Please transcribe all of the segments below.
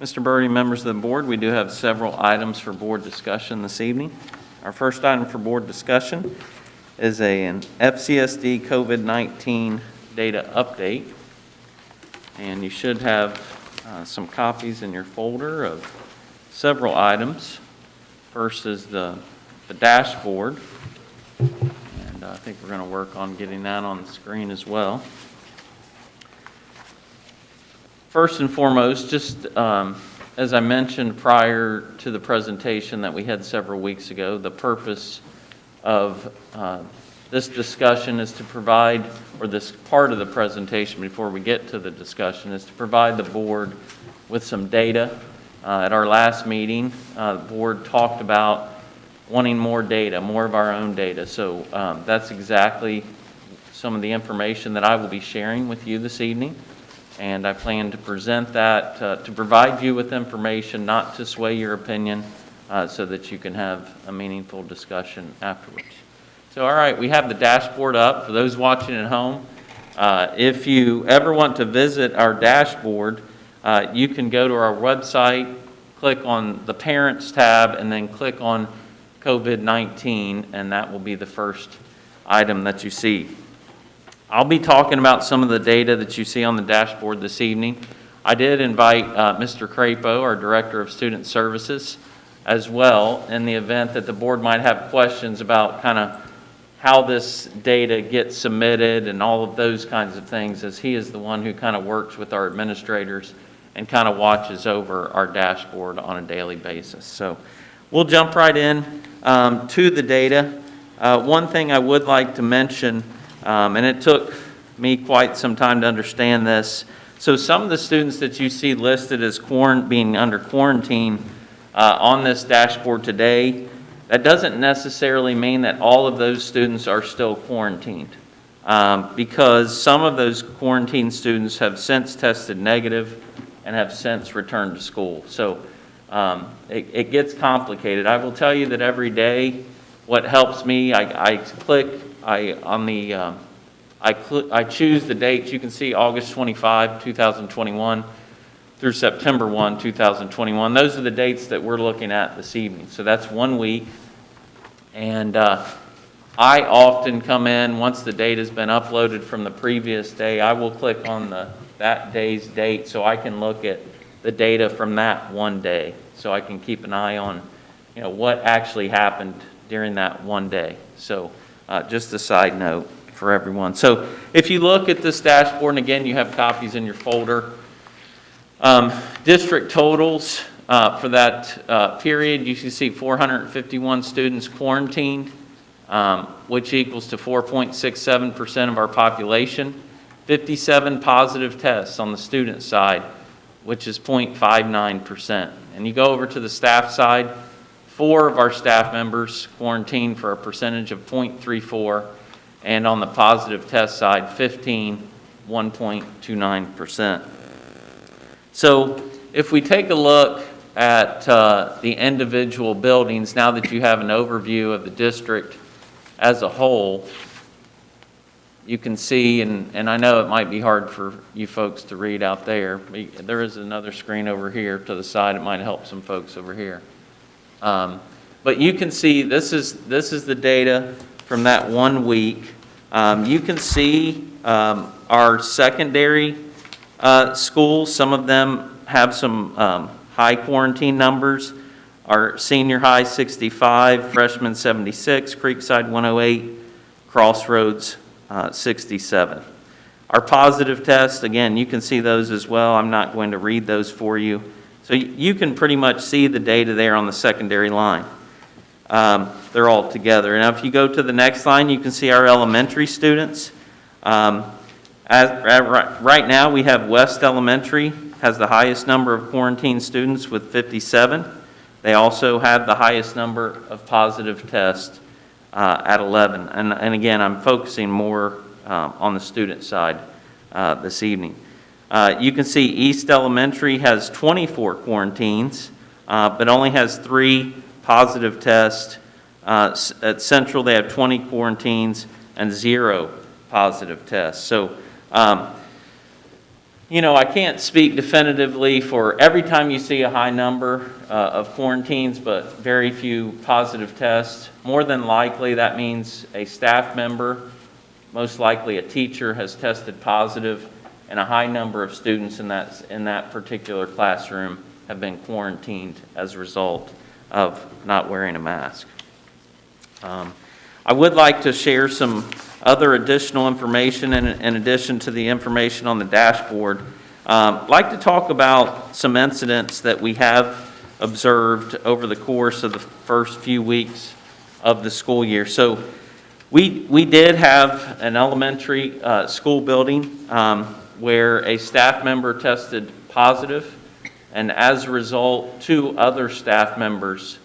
Mr. Birdie, members of the board, we do have several items for board discussion this evening. Our first item for board discussion is an FCSD COVID-19 data update. And you should have some copies in your folder of several items. First is the dashboard. And I think we're going to work on getting that on the screen as well. First and foremost, just as I mentioned prior to the presentation that we had several weeks ago, the purpose of this discussion is to provide, or this part of the presentation before we get to the discussion, is to provide the board with some data. At our last meeting, the board talked about wanting more data, more of our own data. So that's exactly some of the information that I will be sharing with you this evening. And I plan to present that to provide you with information, not to sway your opinion, so that you can have a meaningful discussion afterwards. So, all right, we have the dashboard up. For those watching at home, if you ever want to visit our dashboard, you can go to our website, click on the Parents tab, and then click on COVID-19, and that will be the first item that you see. I'll be talking about some of the data that you see on the dashboard this evening. I did invite Mr. Crapo, our Director of Student Services, as well, in the event that the board might have questions about kind of how this data gets submitted and all of those kinds of things, as he is the one who kind of works with our administrators and kind of watches over our dashboard on a daily basis. So we'll jump right in to the data. One thing I would like to mention, and it took me quite some time to understand this. So some of the students that you see listed as being under quarantine on this dashboard today, that doesn't necessarily mean that all of those students are still quarantined, because some of those quarantine students have since tested negative and have since returned to school. So it gets complicated. I will tell you that every day, what helps me, I choose the dates. You can see August 25, 2021 through September 1, 2021. Those are the dates that we're looking at this evening. So that's 1 week. And I often come in, once the data has been uploaded from the previous day, I will click on that day's date so I can look at the data from that one day. So I can keep an eye on, what actually happened during that one day. So just a side note for everyone. So if you look at this dashboard, and again, you have copies in your folder, district totals for that period, you can see 451 students quarantined, which equals to 4.67% of our population. 57 positive tests on the student side, which is 0.59%. And you go over to the staff side, 4 of our staff members quarantined for a percentage of 0.34%. And on the positive test side, 15, 1.29%. So if we take a look at the individual buildings, now that you have an overview of the district as a whole, you can see, and I know it might be hard for you folks to read out there. There is another screen over here to the side. It might help some folks over here. But you can see this is the data from that 1 week. You can see our secondary schools. Some of them have some high quarantine numbers. Our senior high 65, freshman 76, Creekside 108, Crossroads 67. Our positive tests, again, you can see those as well. I'm not going to read those for you. So you can pretty much see the data there on the secondary line. They're all together. Now, if you go to the next line, you can see our elementary students. Right now, we have West Elementary has the highest number of quarantine students with 57. They also have the highest number of positive tests at 11. And again, I'm focusing more on the student side this evening. You can see East Elementary has 24 quarantines, but only has 3 positive tests. At Central, they have 20 quarantines and 0 positive tests. So I can't speak definitively for every time you see a high number of quarantines, but very few positive tests. More than likely, that means a staff member, most likely a teacher, has tested positive, and a high number of students in that particular classroom have been quarantined as a result of not wearing a mask. I would like to share some other additional information in addition to the information on the dashboard. I'd like to talk about some incidents that we have observed over the course of the first few weeks of the school year. So we did have an elementary school building where a staff member tested positive, and as a result, 2 other staff members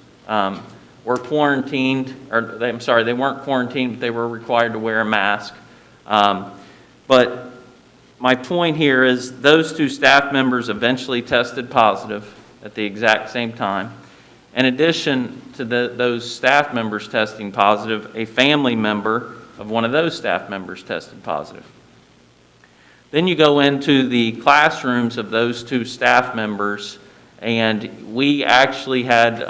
were quarantined, they weren't quarantined, but they were required to wear a mask. But my point here is those 2 staff members eventually tested positive at the exact same time. In addition to those staff members testing positive, a family member of one of those staff members tested positive. Then you go into the classrooms of those 2 staff members, and we actually had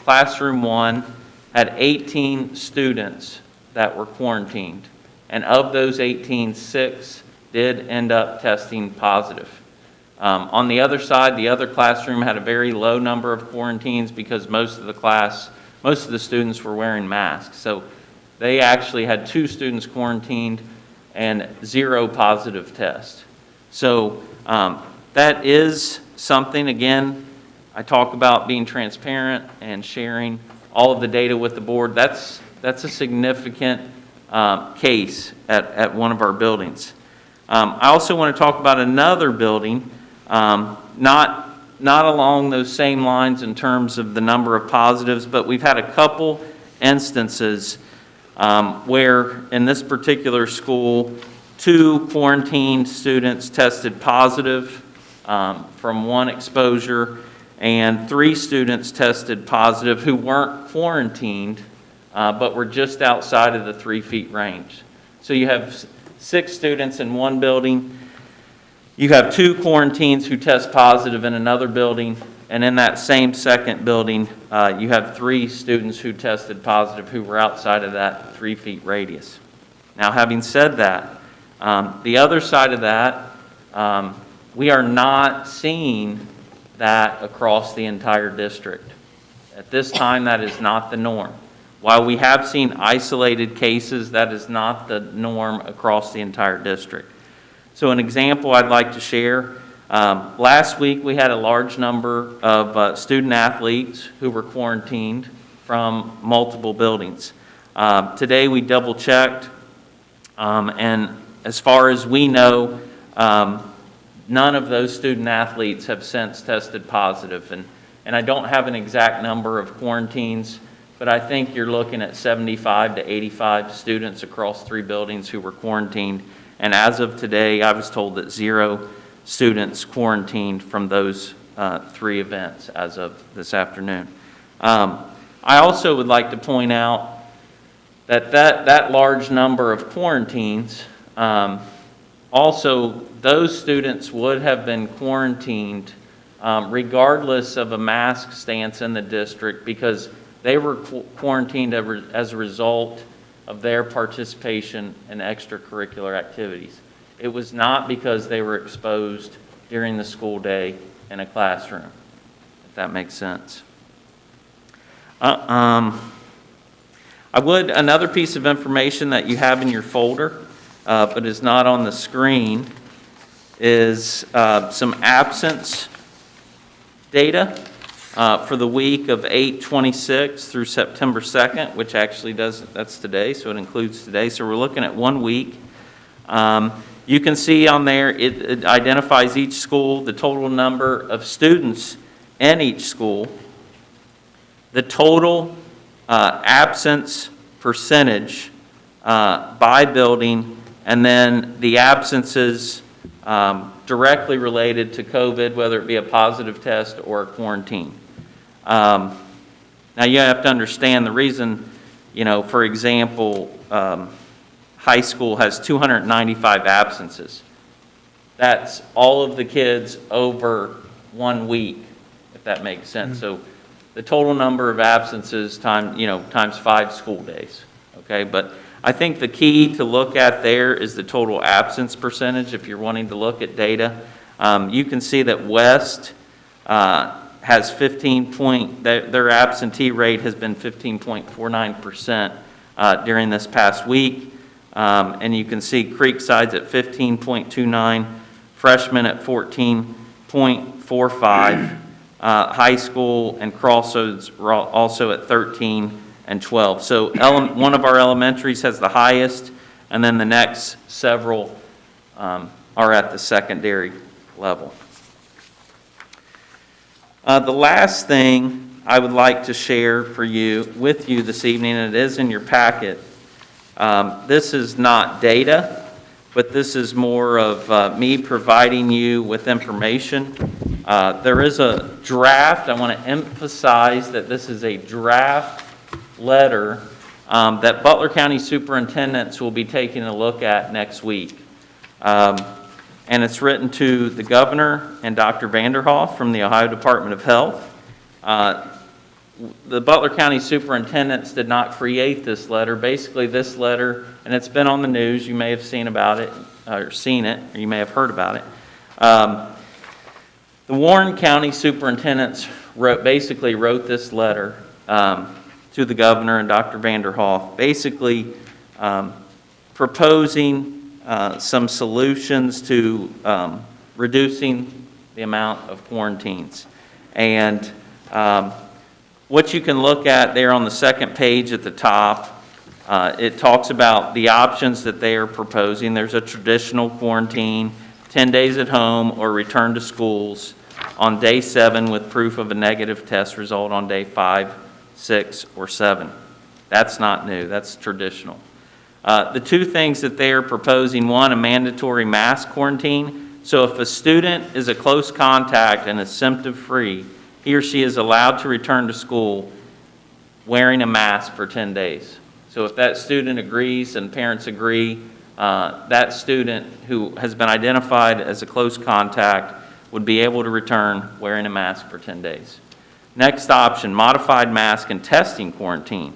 Classroom 1 had 18 students that were quarantined, and of those 18, 6 did end up testing positive. On the other side, the other classroom had a very low number of quarantines because most of the students were wearing masks. So they actually had 2 students quarantined and 0 positive tests. So that is something, again, I talk about being transparent and sharing all of the data with the board. That's a significant case at one of our buildings. I also want to talk about another building, not along those same lines in terms of the number of positives, but we've had a couple instances where in this particular school, 2 quarantined students tested positive from one exposure, and 3 students tested positive who weren't quarantined, but were just outside of the 3 feet range. So you have 6 students in one building. You have 2 quarantines who test positive in another building, and in that same second building, you have 3 students who tested positive who were outside of that 3 feet radius. Now, having said that, the other side of that, we are not seeing that across the entire district. At this time, that is not the norm. While we have seen isolated cases, that is not the norm across the entire district. So an example I'd like to share, last week we had a large number of student athletes who were quarantined from multiple buildings. Today we double checked, and as far as we know, none of those student athletes have since tested positive. And I don't have an exact number of quarantines, but I think you're looking at 75 to 85 students across 3 buildings who were quarantined. And as of today, I was told that 0 students quarantined from those 3 events as of this afternoon. I also would like to point out that large number of quarantines, also those students would have been quarantined regardless of a mask stance in the district, because they were quarantined as a result of their participation in extracurricular activities. It was not because they were exposed during the school day in a classroom, if that makes sense. Another piece of information that you have in your folder, but is not on the screen, is some absence data for the week of 8/26 through September 2nd, which actually that's today, so it includes today. So we're looking at 1 week. You can see on there, it identifies each school, the total number of students in each school, the total absence percentage by building, and then the absences directly related to COVID, whether it be a positive test or a quarantine. Now you have to understand the reason, for example, high school has 295 absences. That's all of the kids over 1 week, if that makes sense. So the total number of absences times 5 school days, okay? But I think the key to look at there is the total absence percentage if you're wanting to look at data. You can see that West has their absentee rate has been 15.49% during this past week. And you can see Creekside's at 15.29, Freshman at 14.45, high school and Crossroads were also at 13 and 12. So one of our elementaries has the highest, and then the next several are at the secondary level. The last thing I would like to share with you this evening, and it is in your packet. This is not data, but this is more of me providing you with information. There is a draft. I want to emphasize that this is a draft letter that Butler County superintendents will be taking a look at next week. And it's written to the governor and Dr. Vanderhoff from the Ohio Department of Health. The Butler County superintendents did not create this letter. Basically, this letter, and it's been on the news, you may have seen about it, or you may have heard about it. The Warren County superintendents basically wrote this letter to the governor and Dr. Vanderhoff, basically proposing some solutions to reducing the amount of quarantines. And what you can look at there on the second page at the top, it talks about the options that they are proposing. There's a traditional quarantine, 10 days at home, or return to schools on day 7 with proof of a negative test result on day 5, 6, or 7. That's not new, that's traditional. The two things that they are proposing, one, a mandatory mask quarantine. So if a student is a close contact and is symptom-free, he or she is allowed to return to school wearing a mask for 10 days. So if that student agrees and parents agree, that student who has been identified as a close contact would be able to return wearing a mask for 10 days. Next option, modified mask and testing quarantine.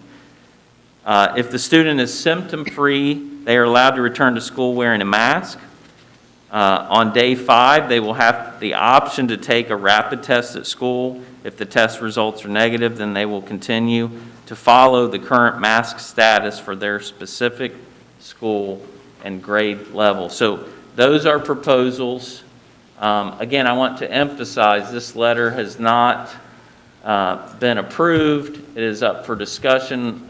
If the student is symptom-free, they are allowed to return to school wearing a mask. On day 5, they will have the option to take a rapid test at school. If the test results are negative, then they will continue to follow the current mask status for their specific school and grade level. So those are proposals. Again, I want to emphasize this letter has not been approved. It is up for discussion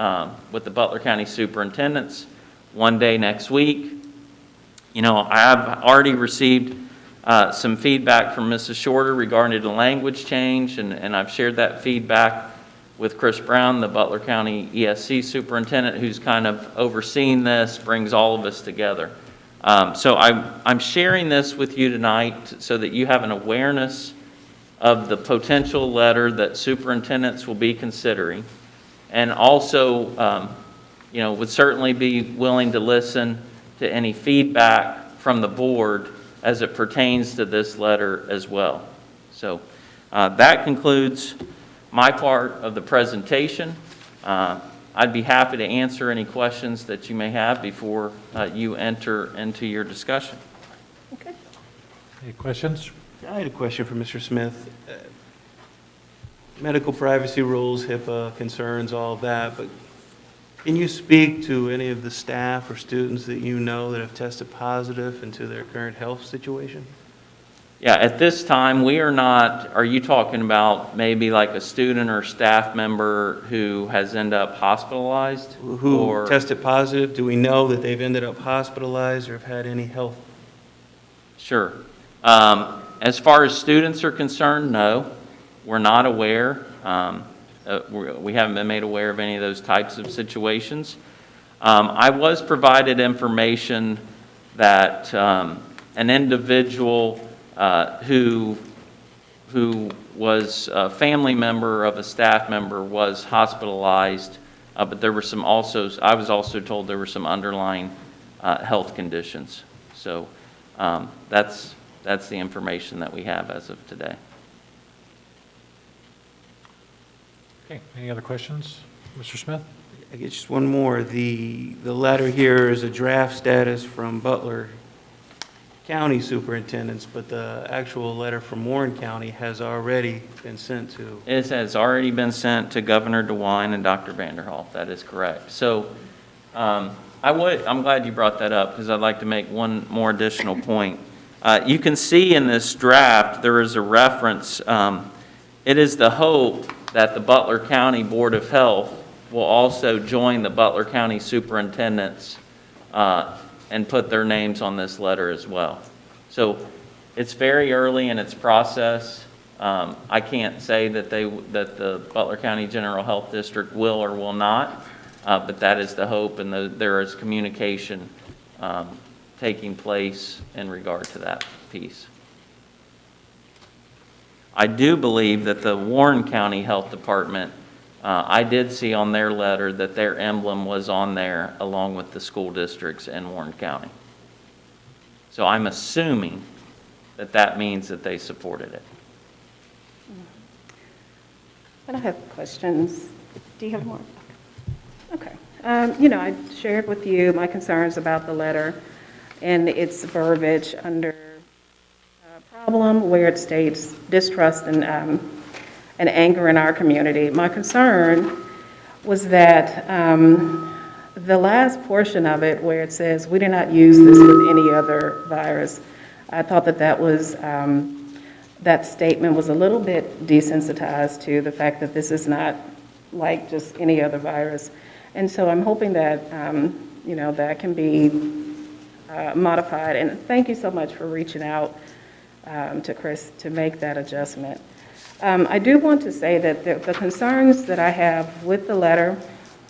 with the Butler County superintendents one day next week. You know, I have already received some feedback from Mrs. Shorter regarding the language change, and I've shared that feedback with Chris Brown, the Butler County ESC superintendent, who's kind of overseeing this, brings all of us together. So I'm sharing this with you tonight so that you have an awareness of the potential letter that superintendents will be considering, and also, would certainly be willing to listen to any feedback from the board as it pertains to this letter as well. So that concludes my part of the presentation. I'd be happy to answer any questions that you may have before you enter into your discussion. Okay. Any questions? I had a question for Mr. Smith. Medical privacy rules, HIPAA concerns, all of that, but can you speak to any of the staff or students that you know that have tested positive into their current health situation? Yeah, at this time, we are not, are you talking about maybe like a student or staff member who has ended up hospitalized? Who tested positive? Do we know that they've ended up hospitalized or have had any health? Sure. As far as students are concerned, no, we're not aware. We haven't been made aware of any of those types of situations. I was provided information that an individual who was a family member of a staff member was hospitalized, but there were I was also told there were some underlying health conditions. So that's that's the information that we have as of today. Okay, any other questions? Mr. Smith? I guess just one more. The letter here is a draft status from Butler County Superintendents, but the actual letter from Warren County has already been sent to. It has already been sent to Governor DeWine and Dr. Vanderhoff. That is correct. So I'm glad you brought that up because I'd like to make one more additional point. You can see in this draft, there is a reference. It is the hope that the Butler County Board of Health will also join the Butler County Superintendents and put their names on this letter as well. So it's very early in its process. I can't say that the Butler County General Health District will or will not, but that is the hope, and there is communication taking place in regard to that piece. I do believe that the Warren County Health Department, I did see on their letter that their emblem was on there along with the school districts in Warren County. So I'm assuming that that means that they supported it. I don't have questions. Do you have more? Okay. I shared with you my concerns about the letter and its verbiage under problem where it states distrust and anger in our community. My concern was that the last portion of it where it says we do not use this with any other virus, I thought that was that statement was a little bit desensitized to the fact that this is not like just any other virus. And so I'm hoping that, that can be modified. And thank you so much for reaching out to Chris to make that adjustment. I do want to say that the concerns that I have with the letter,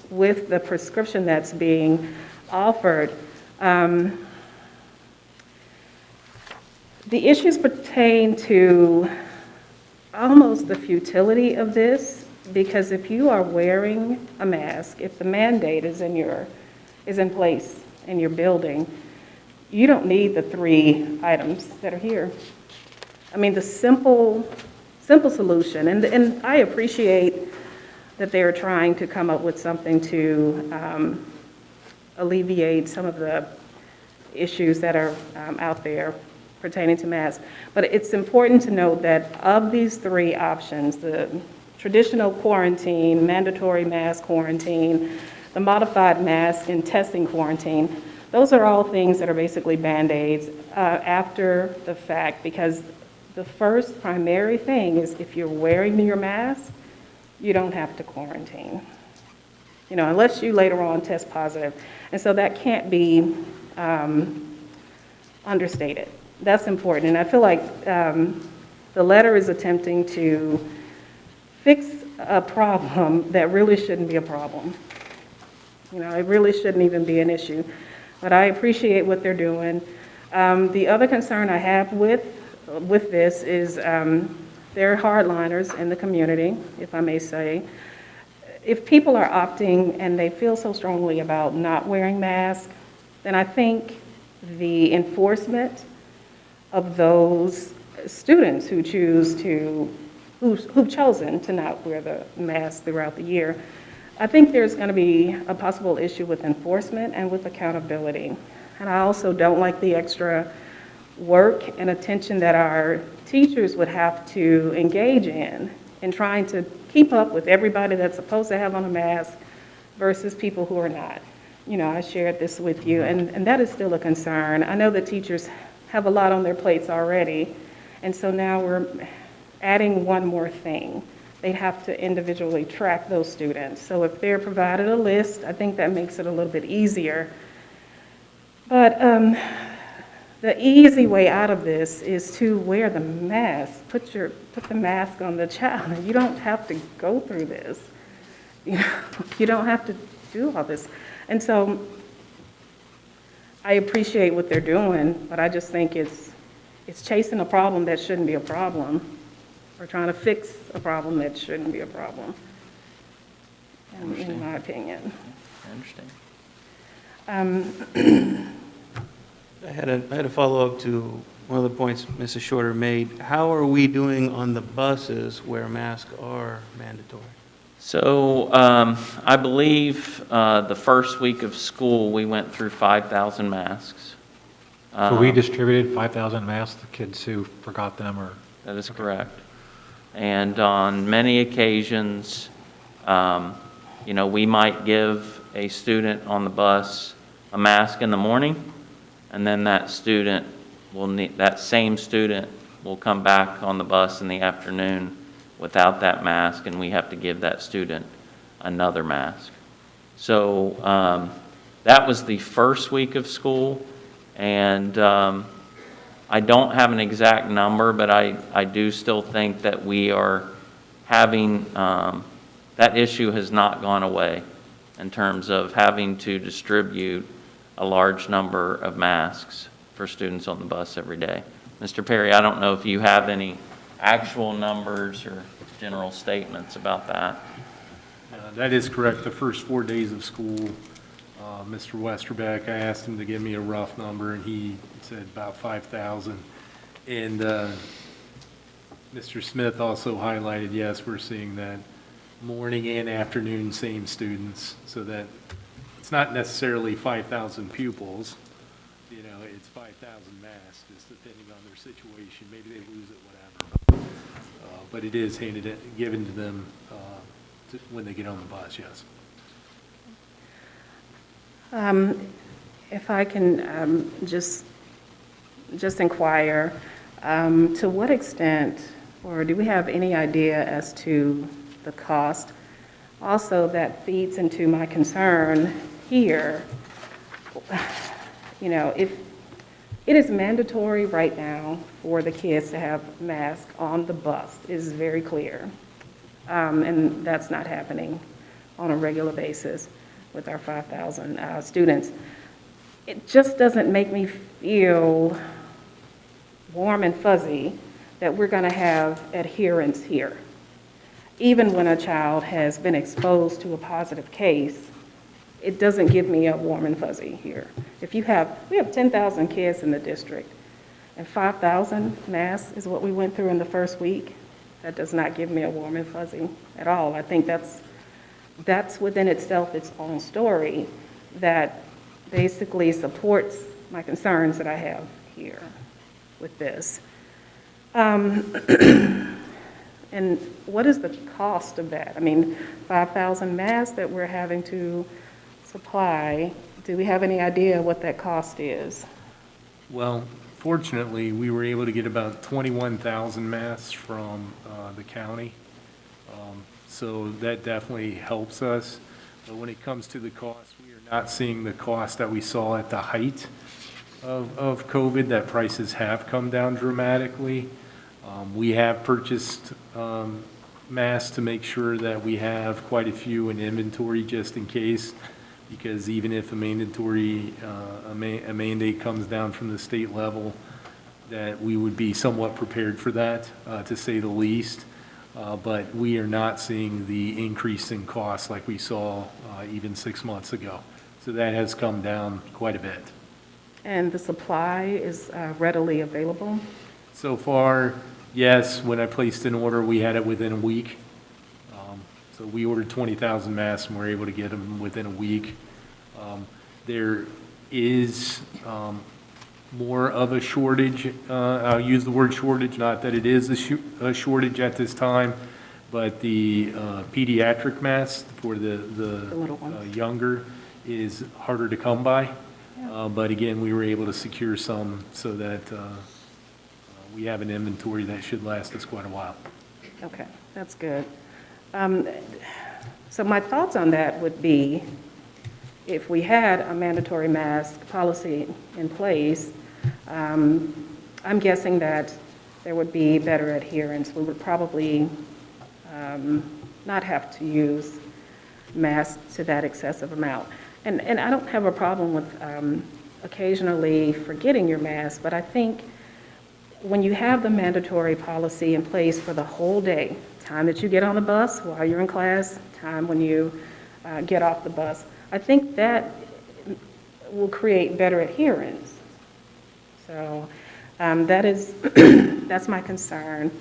with the prescription that's being offered, the issues pertain to almost the futility of this, because if you are wearing a mask, if the mandate is in place in your building, you don't need the 3 items that are here. I mean, the simple solution, and I appreciate that they're trying to come up with something to alleviate some of the issues that are out there pertaining to masks. But it's important to note that of these 3 options, the traditional quarantine, mandatory mask quarantine, the modified mask and testing quarantine, those are all things that are basically Band-Aids after the fact, because the first primary thing is if you're wearing your mask, you don't have to quarantine, unless you later on test positive. And so that can't be understated. That's important. And I feel like the letter is attempting to fix a problem that really shouldn't be a problem. It really shouldn't even be an issue. But I appreciate what they're doing. The other concern I have with this is there are hardliners in the community, if I may say. If people are opting and they feel so strongly about not wearing masks, then I think the enforcement of those students who've chosen to not wear the mask throughout the year, I think there's going to be a possible issue with enforcement and with accountability. And I also don't like the extra work and attention that our teachers would have to engage in trying to keep up with everybody that's supposed to have on a mask versus people who are not. I shared this with you, and that is still a concern. I know that teachers have a lot on their plates already, and so now we're adding one more thing. They have to individually track those students. So if they're provided a list, I think that makes it a little bit easier. But the easy way out of this is to wear the mask. Put the mask on the child. You don't have to go through this. You don't have to do all this. And so I appreciate what they're doing, but I just think it's chasing a problem that shouldn't be a problem, or trying to fix a problem that shouldn't be a problem, in my opinion. I understand. I had a follow-up to one of the points Mrs. Shorter made. How are we doing on the buses where masks are mandatory? So I believe the first week of school, we went through 5,000 masks. So we distributed 5,000 masks to kids who forgot them or? That is correct. And on many occasions, we might give a student on the bus a mask in the morning, and then that same student will come back on the bus in the afternoon without that mask, and we have to give that student another mask. So that was the first week of school, and I don't have an exact number, but I do still think that we are having, that issue has not gone away in terms of having to distribute a large number of masks for students on the bus every day. Mr. Perry, I don't know if you have any actual numbers or general statements about that. That is correct. The first 4 days of school, Mr. Westerbeck, I asked him to give me a rough number, and he said about 5,000. And Mr. Smith also highlighted, yes, we're seeing that morning and afternoon, same students, so that it's not necessarily 5,000 pupils. It's 5,000 masks, just depending on their situation. Maybe they lose it, whatever. But it is given to them when they get on the bus, yes. If I can just inquire, to what extent, or do we have any idea as to the cost? Also, that feeds into my concern here. If it is mandatory right now for the kids to have masks on the bus, it is very clear. And that's not happening on a regular basis with our 5,000 students. It just doesn't make me feel warm and fuzzy that we're going to have adherence here. Even when a child has been exposed to a positive case, it doesn't give me a warm and fuzzy here. We have 10,000 kids in the district, and 5,000 masks is what we went through in the first week. That does not give me a warm and fuzzy at all. I think that's within itself its own story that basically supports my concerns that I have here with this. And what is the cost of that? 5,000 masks that we're having to supply, do we have any idea what that cost is? Well, fortunately, we were able to get about 21,000 masks from the county. So that definitely helps us. But when it comes to the cost, we are not seeing the cost that we saw at the height of COVID, that prices have come down dramatically. We have purchased masks to make sure that we have quite a few in inventory just in case, because even if a mandate comes down from the state level, that we would be somewhat prepared for that, to say the least. But we are not seeing the increase in costs like we saw even 6 months ago. So that has come down quite a bit. And the supply is readily available? So far, yes. When I placed an order, we had it within a week. So we ordered 20,000 masks, and we're able to get them within a week. There is more of a shortage. I'll use the word shortage, not that it is a shortage at this time, but the pediatric masks for the little ones. younger is harder to come by. But again, we were able to secure some so that we have an inventory that should last us quite a while. Okay, that's good. So my thoughts on that would be, if we had a mandatory mask policy in place, I'm guessing that there would be better adherence. We would probably not have to use masks to that excessive amount. And I don't have a problem with occasionally forgetting your mask, but I think when you have the mandatory policy in place for the whole day, time that you get on the bus while you're in class, time when you get off the bus, I think that will create better adherence. So That is, that's my concern.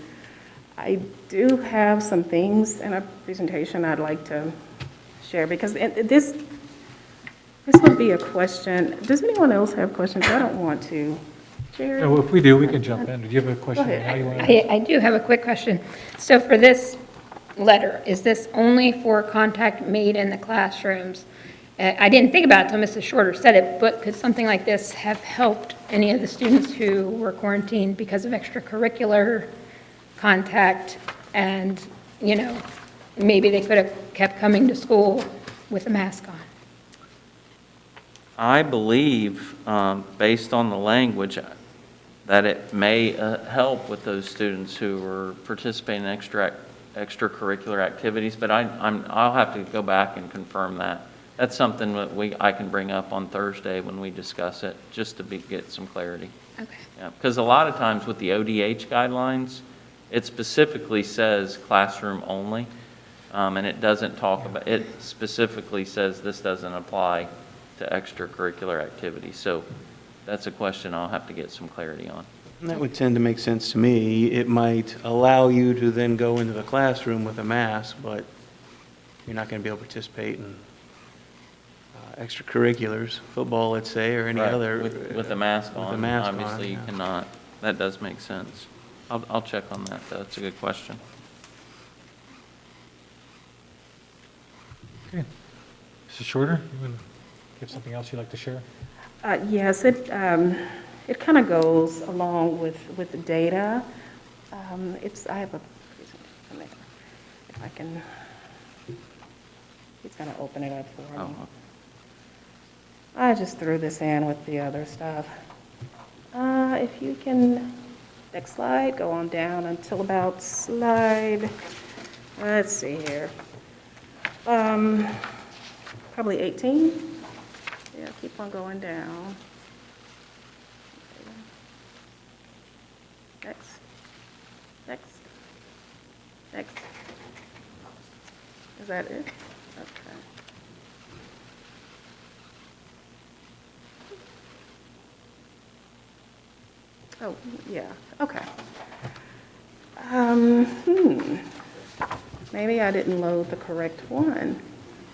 I do have some things in a presentation I'd like to share, because this would be a question. Does anyone else have questions? I don't want to. Jerry? No, if we do, we can jump in. Do you have a question? Go ahead. How you want to- I do have a quick question. So for this letter, is this only for contact made in the classrooms? I didn't think about it until Mrs. Shorter said it, but could something like this have helped any of the students who were quarantined because of extracurricular contact? And, you know, maybe they could have kept coming to school with a mask on. I believe, based on the language, that it may help with those students who are participating in extracurricular activities, but I'll have to go back and confirm that. That's something that I can bring up on Thursday when we discuss it, just to get some clarity. Okay. Yeah, because a lot of times with the ODH guidelines, it specifically says classroom only, and it doesn't talk about, it specifically says this doesn't apply to extracurricular activities. So that's a question I'll have to get some clarity on. And that would tend to make sense to me. It might allow you to then go into the classroom with a mask, but you're not going to be able to participate in extracurriculars, football, let's say, or any Right, other. with a mask with a on, mask on, obviously you yeah. cannot. That does make sense. I'll check on that, though. That's a good question. Okay. Mrs. Shorter, you want to have something else you'd like to share? Yes, it kind of goes along with the data. I have a presentation there. If I can, he's going to open it up for me. Oh, I just threw this in with the other stuff. If you can, next slide, go on down until about slide, let's see here. Probably 18. Yeah, keep on going down. Next, next, next. Is that it? Okay. Oh, yeah, okay. Maybe I didn't load the correct one.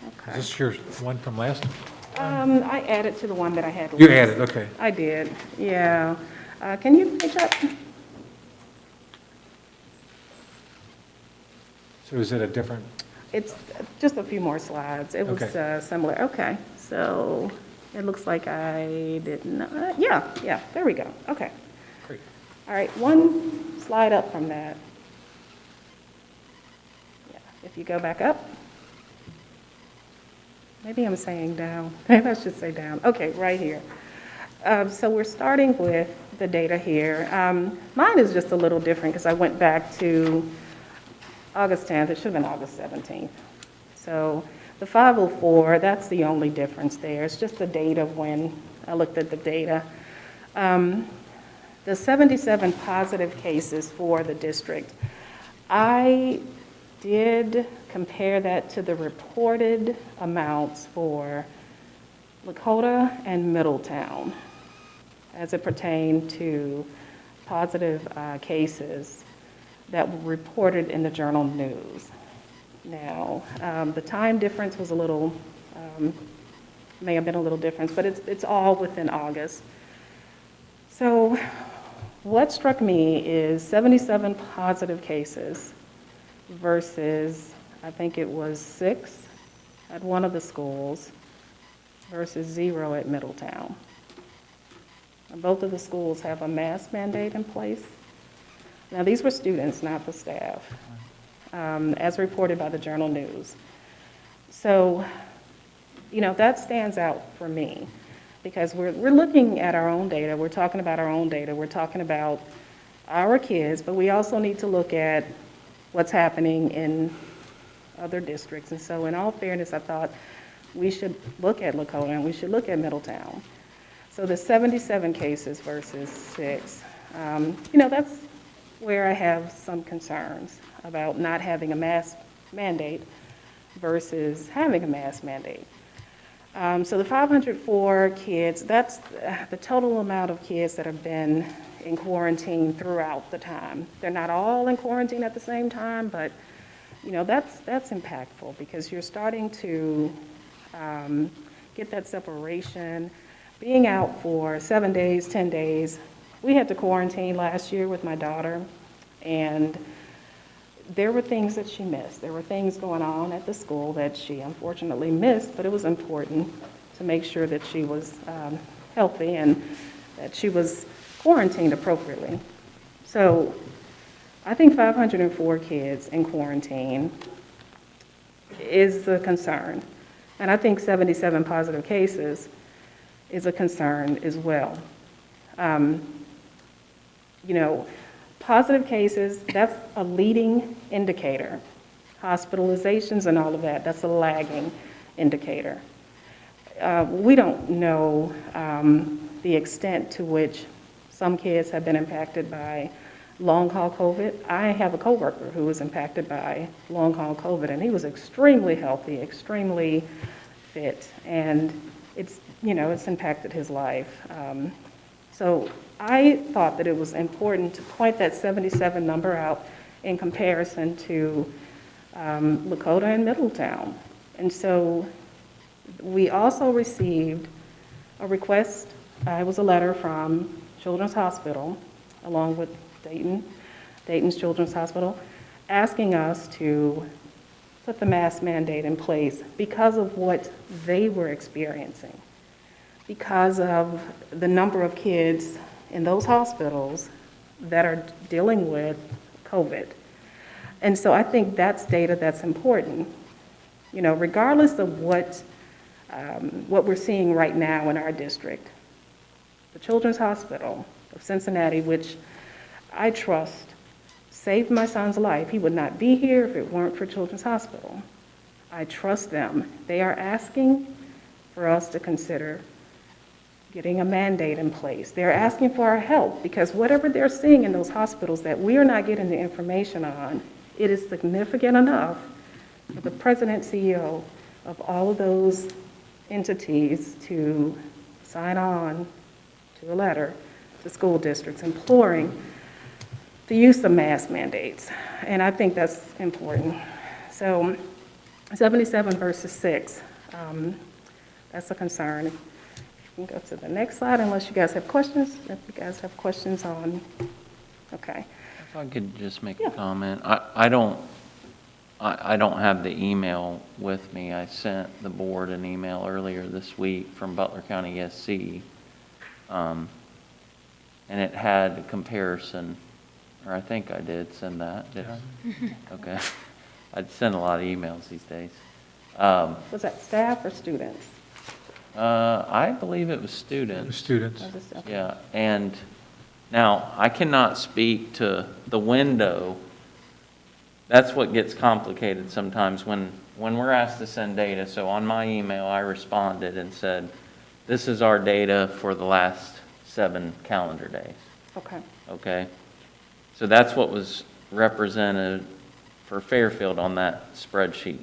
Is Okay. this your one from last? I added to the one that I had. You last. added, okay. I did, yeah. Can you page up? So is it a different, It's just a few more slides. It was Okay. similar. Okay, so it looks like I did not, yeah, there we go. Okay. great. All right, one slide up from that. Yeah, if you go back up. Maybe I'm saying down. Maybe I should say down. Okay, right here. So we're starting with the data here. Mine is just a little different because I went back to August 10th. It should have been August 17th. So the 504, that's the only difference there. It's just the date of when I looked at the data. The 77 positive cases for the district, I did compare that to the reported amounts for Lakota and Middletown as it pertained to positive cases that were reported in the Journal News. Now, the time difference was a little, may have been a little different, but it's all within August. So what struck me is 77 positive cases versus, I think it was 6 at one of the schools versus 0 at Middletown. Both of the schools have a mask mandate in place. Now, these were students, not the staff, as reported by the Journal News. So, you know, that stands out for me because we're looking at our own data. We're talking about our own data. We're talking about our kids, but we also need to look at what's happening in other districts. And so in all fairness, I thought we should look at Lakota and we should look at Middletown. So the 77 cases versus 6, you know, that's where I have some concerns about not having a mask mandate versus having a mask mandate. So the 504 kids, that's the total amount of kids that have been in quarantine throughout the time. They're not all in quarantine at the same time, but, you know, that's impactful because you're starting to get that separation. Being out for 7 days, 10 days, we had to quarantine last year with my daughter, and there were things that she missed. There were things going on at the school that she unfortunately missed, but it was important to make sure that she was healthy and that she was quarantined appropriately. So I think 504 kids in quarantine is a concern. And I think 77 positive cases is a concern as well. You know, positive cases, that's a leading indicator. Hospitalizations and all of that, that's a lagging indicator. We don't know the extent to which some kids have been impacted by long-haul COVID. I have a coworker who was impacted by long-haul COVID, and he was extremely healthy, extremely fit, and it's, you know, it's impacted his life. So I thought that it was important to point that 77 number out in comparison to Lakota and Middletown. And so we also received a request, it was a letter from Children's Hospital, along with Dayton's Children's Hospital, asking us to put the mask mandate in place because of what they were experiencing, because of the number of kids in those hospitals that are dealing with COVID. And so I think that's data that's important. You know, regardless of what we're seeing right now in our district, the Children's Hospital of Cincinnati, which I trust saved my son's life. He would not be here if it weren't for Children's Hospital. I trust them. They are asking for us to consider getting a mandate in place. They're asking for our help because whatever they're seeing in those hospitals that we are not getting the information on, it is significant enough for the president, CEO of all of those entities to sign on to a letter to school districts imploring the use of mask mandates. And I think that's important. So 77 versus 6, that's a concern. You can go to the next slide unless you guys have questions. If you guys have questions on, okay. If I could just make Yeah. a comment. I don't have the email with me. I sent the board an email earlier this week from Butler County SC. And it had a comparison, or I think I did send that. Did I? Okay. I send a lot of emails these days. Was that staff or students? I believe it was students. Students. Was it staff? Yeah, and now, I cannot speak to the window. That's what gets complicated sometimes when we're asked to send data. So on my email, I responded and said, this is our data for the last 7 calendar days, Okay. okay? So that's what was represented for Fairfield on that spreadsheet.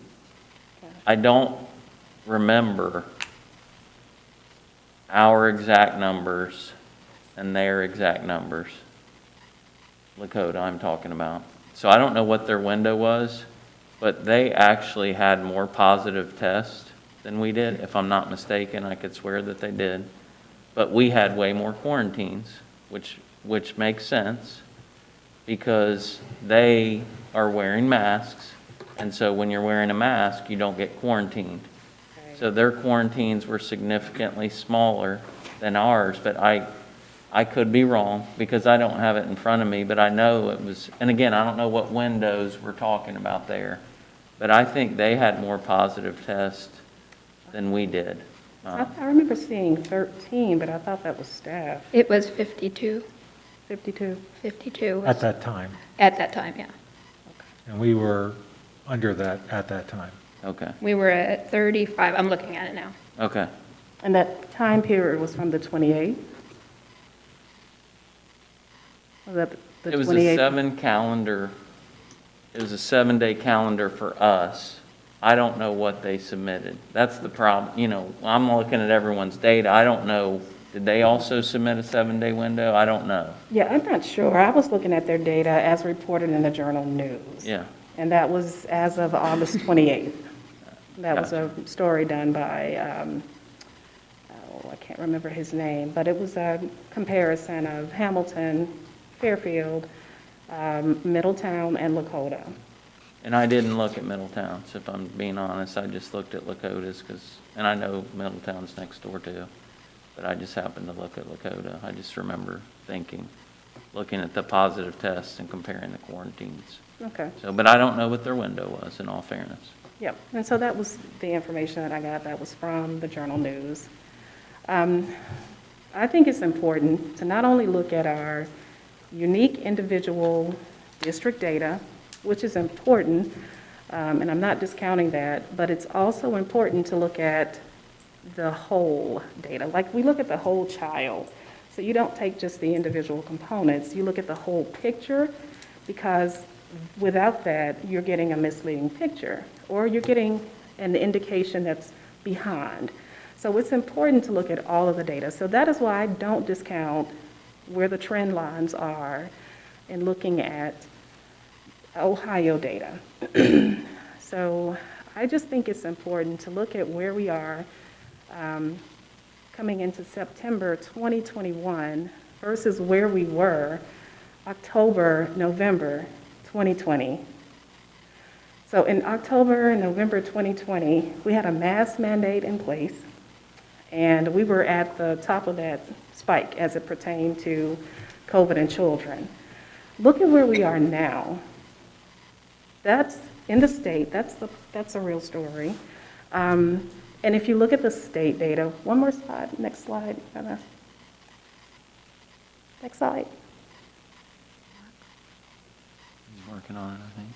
Okay. I don't remember our exact numbers and their exact numbers. Lakota, I'm talking about. So I don't know what their window was, but they actually had more positive tests than we did. If I'm not mistaken, I could swear that they did. But we had way more quarantines, which makes sense because they are wearing masks. And so when you're wearing a mask, you don't get quarantined. So their quarantines were significantly smaller than ours, but I could be wrong because I don't have it in front of me, but I know it was, and again, I don't know what windows we're talking about there, but I think they had more positive tests than we did. I remember seeing 13, but I thought that was staff. It was 52, 52. 52 At that time. at that time, yeah. And we were under that at that time. Okay, We were at 35, I'm looking at it now. okay. And that time period was from the 28th? Was that the 28th? It was a 7-day calendar for us. I don't know what they submitted. That's the problem. You know, I'm looking at everyone's data. I don't know Did they also submit a 7-day window? I don't know. Yeah, I'm not sure. I was looking at their data as reported in the Journal News. Yeah. And that was as of August 28th. That was a story done by, I can't remember his name, but it was a comparison of Hamilton, Fairfield, Middletown, and Lakota. And I didn't look at Middletown's, if I'm being honest. I just looked at Lakota's and I know Middletown's next door too. But I just happened to look at Lakota. I just remember looking at the positive tests and comparing the quarantines. Okay. So, but I don't know what their window was, in all fairness. Yep, and so that was the information that I got. That was from the Journal News. I think it's important to not only look at our unique individual district data, which is important, and I'm not discounting that, but it's also important to look at the whole data. Like, we look at the whole child. So you don't take just the individual components, you look at the whole picture, because without that, you're getting a misleading picture, or you're getting an indication that's behind. So it's important to look at all of the data. So that is why I don't discount where the trend lines are in looking at Ohio data. So I just think it's important to look at where we are coming into September 2021 versus where we were October, November 2020. So in October and November 2020, we had a mask mandate in place, and we were at the top of that spike as it pertained to COVID in children. Look at where we are now. That's in the state, that's a real story. And if you look at the state data, one more slide, next slide. Next slide. He's working on it, I think.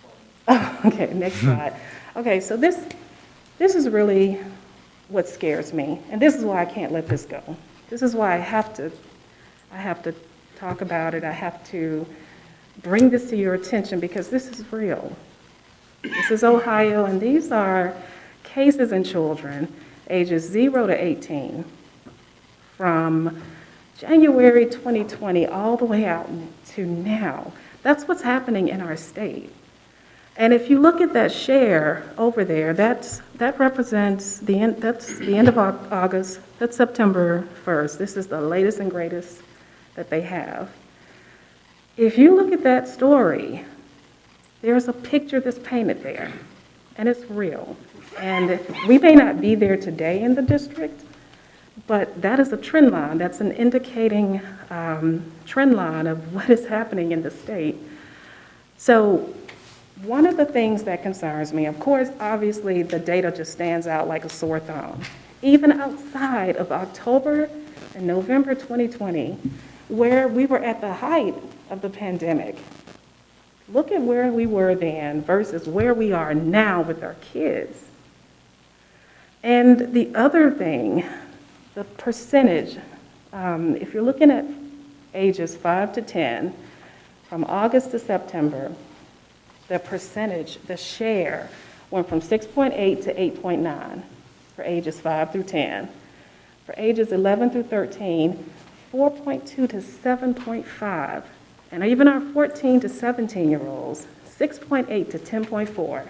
Okay, next slide. Okay, so this is really what scares me, and this is why I can't let this go. This is why I have to talk about it. I have to bring this to your attention because this is real. This is Ohio, and these are cases in children ages 0 to 18 from January 2020 all the way out to now. That's what's happening in our state. And if you look at that share over there, that represents that's the end of August, that's September 1st. This is the latest and greatest that they have. If you look at that story, there's a picture that's painted there, and it's real. And we may not be there today in the district, but that is a trend line. That's an indicating trend line of what is happening in the state. So one of the things that concerns me, of course, obviously the data just stands out like a sore thumb. Even outside of October and November 2020, where we were at the height of the pandemic, look at where we were then versus where we are now with our kids. And the other thing, the percentage, if you're looking at ages 5 to 10, from August to September, the percentage, the share, went from 6.8 to 8.9 for ages 5 through 10. For ages 11 through 13, 4.2 to 7.5. And even our 14 to 17-year-olds, 6.8 to 10.4.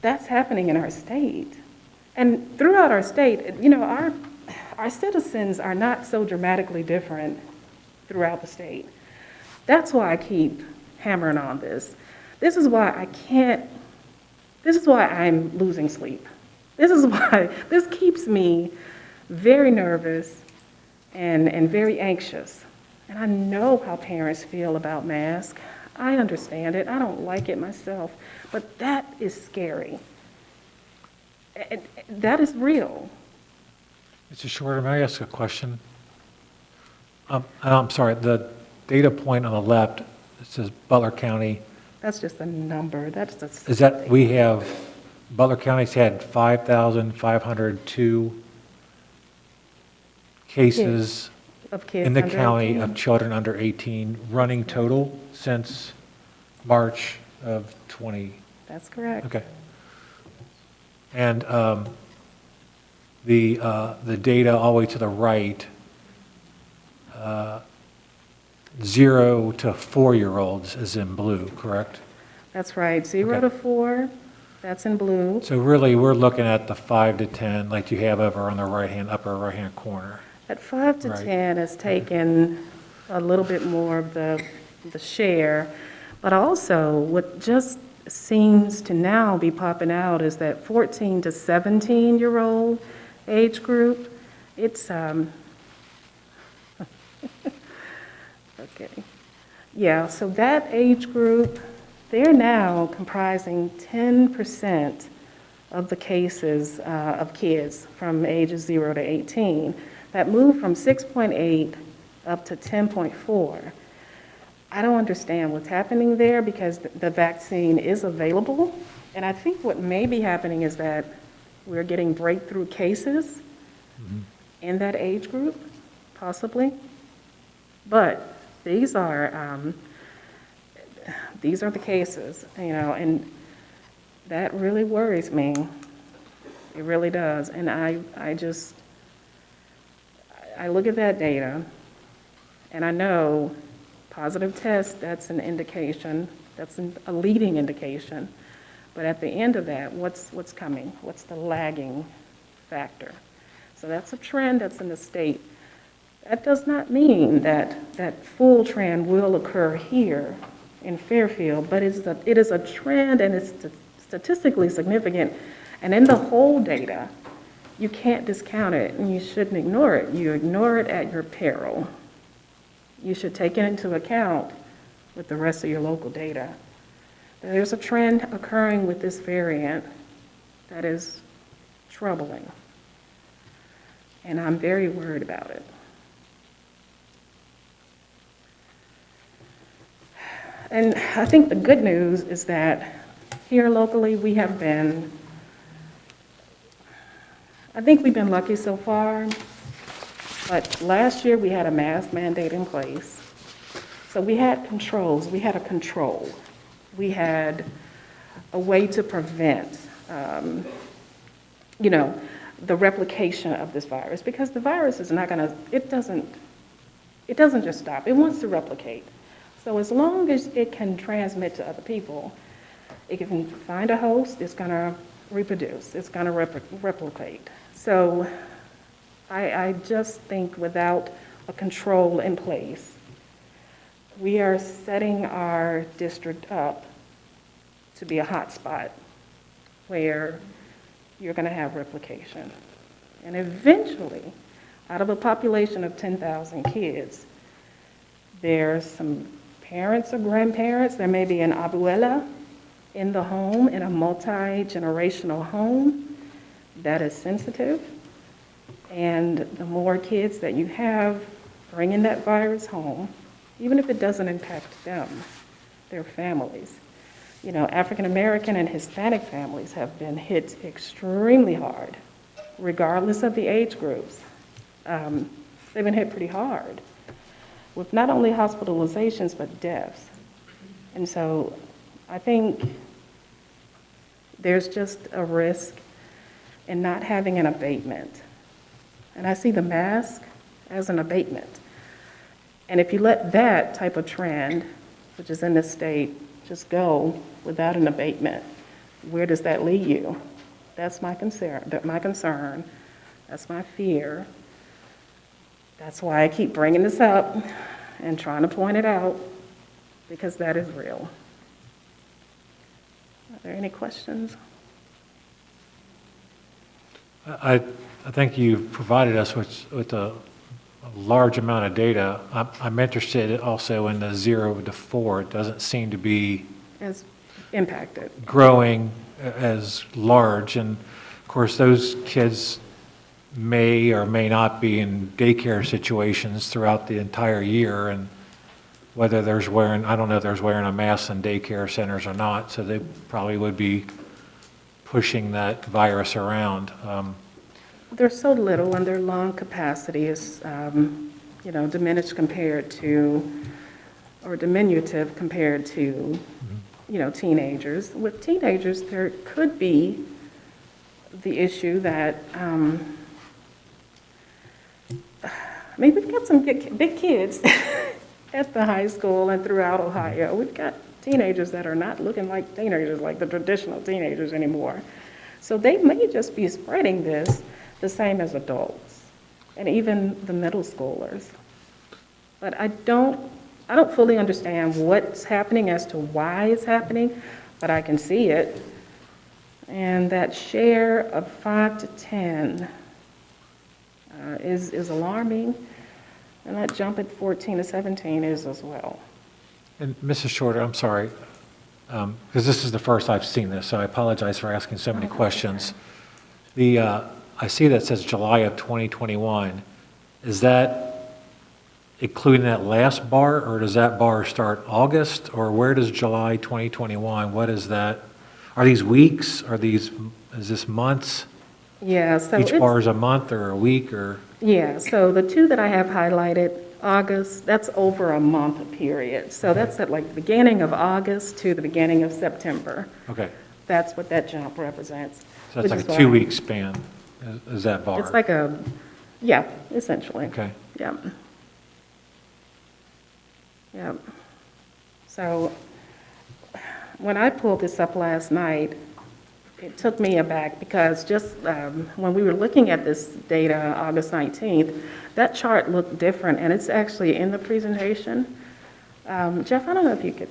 That's happening in our state. And throughout our state, you know, our citizens are not so dramatically different throughout the state. That's why I keep hammering on this. This is why I'm losing sleep. This is why this keeps me very nervous and very anxious. And I know how parents feel about masks. I understand it. I don't like it myself. But that is scary. That is real. Mr. Shorter, may I ask a question? I'm sorry, the data point on the left, it says Butler County. That's just a number. That's just. Is that, we have, Butler County's had 5,502 cases Of kids in the under county 18. of children under 18 running total since March of 20. That's correct. Okay. And the data all the way to the right 0 to 4-year-olds is in blue, correct? That's right, 0 Okay. to 4, that's in blue. So really, we're looking at the 5 to 10, like you have over on the right-hand, upper right-hand corner. At 5 to Right. 10 has taken a little bit more of the share, but also what just seems to now be popping out is that 14 to 17-year-old age group. It's, okay. Yeah, so that age group, they're now comprising 10% of the cases of kids from ages 0 to 18. That moved from 6.8 up to 10.4. I don't understand what's happening there because the vaccine is available. And I think what may be happening is that we're getting breakthrough cases in that age group, possibly. But these are the cases, you know, and that really worries me. It really does. And I look at that data, and I know positive test, that's an indication, that's a leading indication. But at the end of that, what's coming? What's the lagging factor? So that's a trend that's in the state. That does not mean that that full trend will occur here in Fairfield, but it is a trend and it's statistically significant. And in the whole data, you can't discount it and you shouldn't ignore it. You ignore it at your peril. You should take it into account with the rest of your local data. There's a trend occurring with this variant that is troubling, and I'm very worried about it. And I think the good news is that here locally I think we've been lucky so far, but last year we had a mask mandate in place. So we had controls, we had a control. We had a way to prevent, the replication of this virus, because the virus is not gonna, it doesn't just stop, it wants to replicate. So as long as it can transmit to other people, it can find a host, it's gonna reproduce, it's gonna replicate. So I just think without a control in place, we are setting our district up to be a hot spot where you're going to have replication. And eventually, out of a population of 10,000 kids, there's some parents or grandparents, there may be an abuela in the home, in a multi-generational home that is sensitive. And the more kids that you have bringing that virus home, even if it doesn't impact them, their families. You know, African American and Hispanic families have been hit extremely hard, regardless of the age groups. They've been hit pretty hard with not only hospitalizations, but deaths. And so I think there's just a risk in not having an abatement. And I see the mask as an abatement. And if you let that type of trend, which is in the state, just go without an abatement, where does that lead you? That's my concern. That's my fear. That's why I keep bringing this up and trying to point it out, because that is real. Are there any questions? I think you've provided us with a large amount of data. I'm interested also in the 0 to 4. It doesn't seem to be As impacted. growing as large. And of course, those kids may or may not be in daycare situations throughout the entire year. And whether I don't know if there's wearing a mask in daycare centers or not. So they probably would be pushing that virus around. They're so little and their lung capacity is, diminished compared to, or diminutive compared to, teenagers. With teenagers, there could be the issue that I mean, we've got some big kids at the high school and throughout Ohio. We've got teenagers that are not looking like teenagers, like the traditional teenagers anymore. So they may just be spreading this the same as adults and even the middle schoolers. But I don't fully understand what's happening as to why it's happening, but I can see it. And that share of 5 to 10 is alarming, and that jump at 14 to 17 is as well. And Mrs. Shorter, I'm sorry, because this is the first I've seen this, so I apologize for asking so many questions. I see that says July of 2021. Is that including that last bar, or does that bar start August, or where does July 2021, what is that? Are these weeks, is this months? Yeah, so Each it's, bar is a month or a week, or, yeah, so the two that I have highlighted, August, that's over a month period. So that's at like the beginning of August to the beginning of September. okay. That's what that jump represents. So which that's like is a why- 2-week span, is that bar? It's like yeah, essentially. Okay. Yeah. Yeah. So when I pulled this up last night, it took me aback because just when we were looking at this data, August 19th, that chart looked different, and it's actually in the presentation. Jeff, I don't know if you could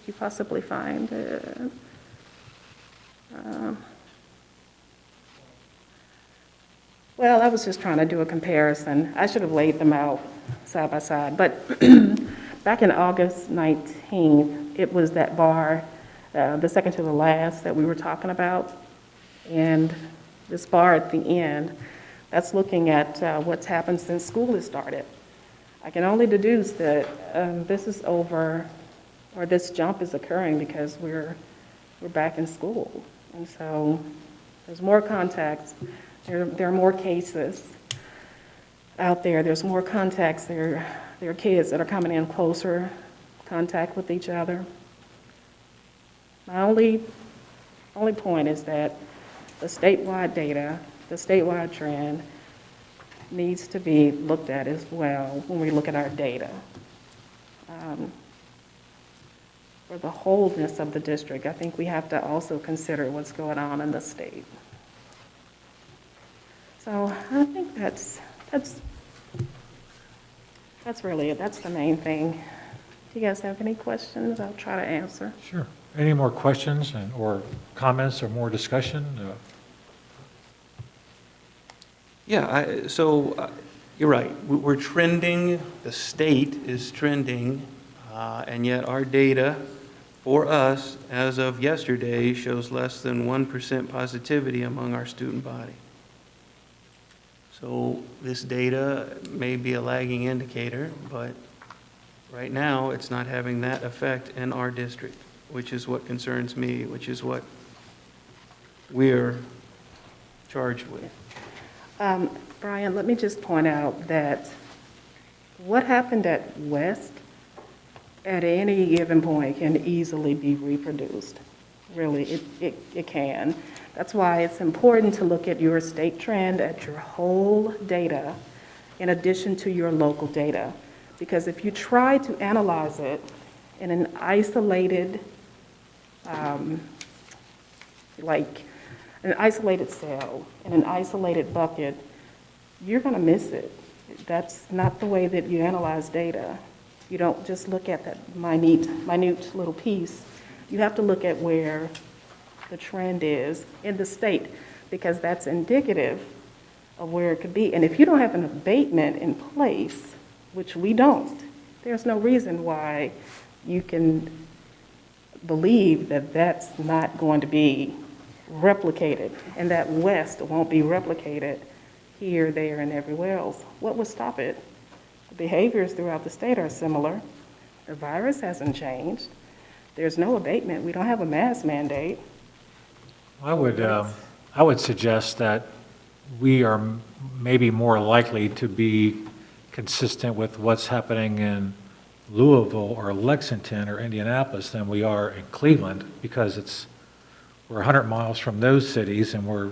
you possibly find it? Well, I was just trying to do a comparison. I should have laid them out side by side. But back in August 19th, it was that bar, the second to the last that we were talking about. And this bar at the end, that's looking at what's happened since school has started. I can only deduce that this is over, or this jump is occurring because we're back in school. And so there's more contacts. There are more cases out there. There's more contacts. There are kids that are coming in closer contact with each other. My only point is that the statewide data, the statewide trend, needs to be looked at as well when we look at our data. For the wholeness of the district, I think we have to also consider what's going on in the state. So I think that's really it. That's the main thing. Do you guys have any questions? I'll try to answer. Sure. Any more questions or comments or more discussion? Yeah, you're right. We're trending, the state is trending, and yet our data for us, as of yesterday, shows less than 1% positivity among our student body. So this data may be a lagging indicator, but right now, it's not having that effect in our district, which is what concerns me, which is what we're charged with. Brian, let me just point out that what happened at West at any given point can easily be reproduced. Really, it can. That's why it's important to look at your state trend, at your whole data, in addition to your local data. Because if you try to analyze it in an isolated, like an isolated cell, in an isolated bucket, you're going to miss it. That's not the way that you analyze data. You don't just look at that minute little piece. You have to look at where the trend is in the state, because that's indicative of where it could be. And if you don't have an abatement in place, which we don't, there's no reason why you can believe that that's not going to be replicated, and that West won't be replicated here, there, and everywhere else. What would stop it? The behaviors throughout the state are similar. The virus hasn't changed. There's no abatement. We don't have a mask mandate. I would suggest that we are maybe more likely to be consistent with what's happening in Louisville or Lexington or Indianapolis than we are in Cleveland, because we're 100 miles from those cities, and we're,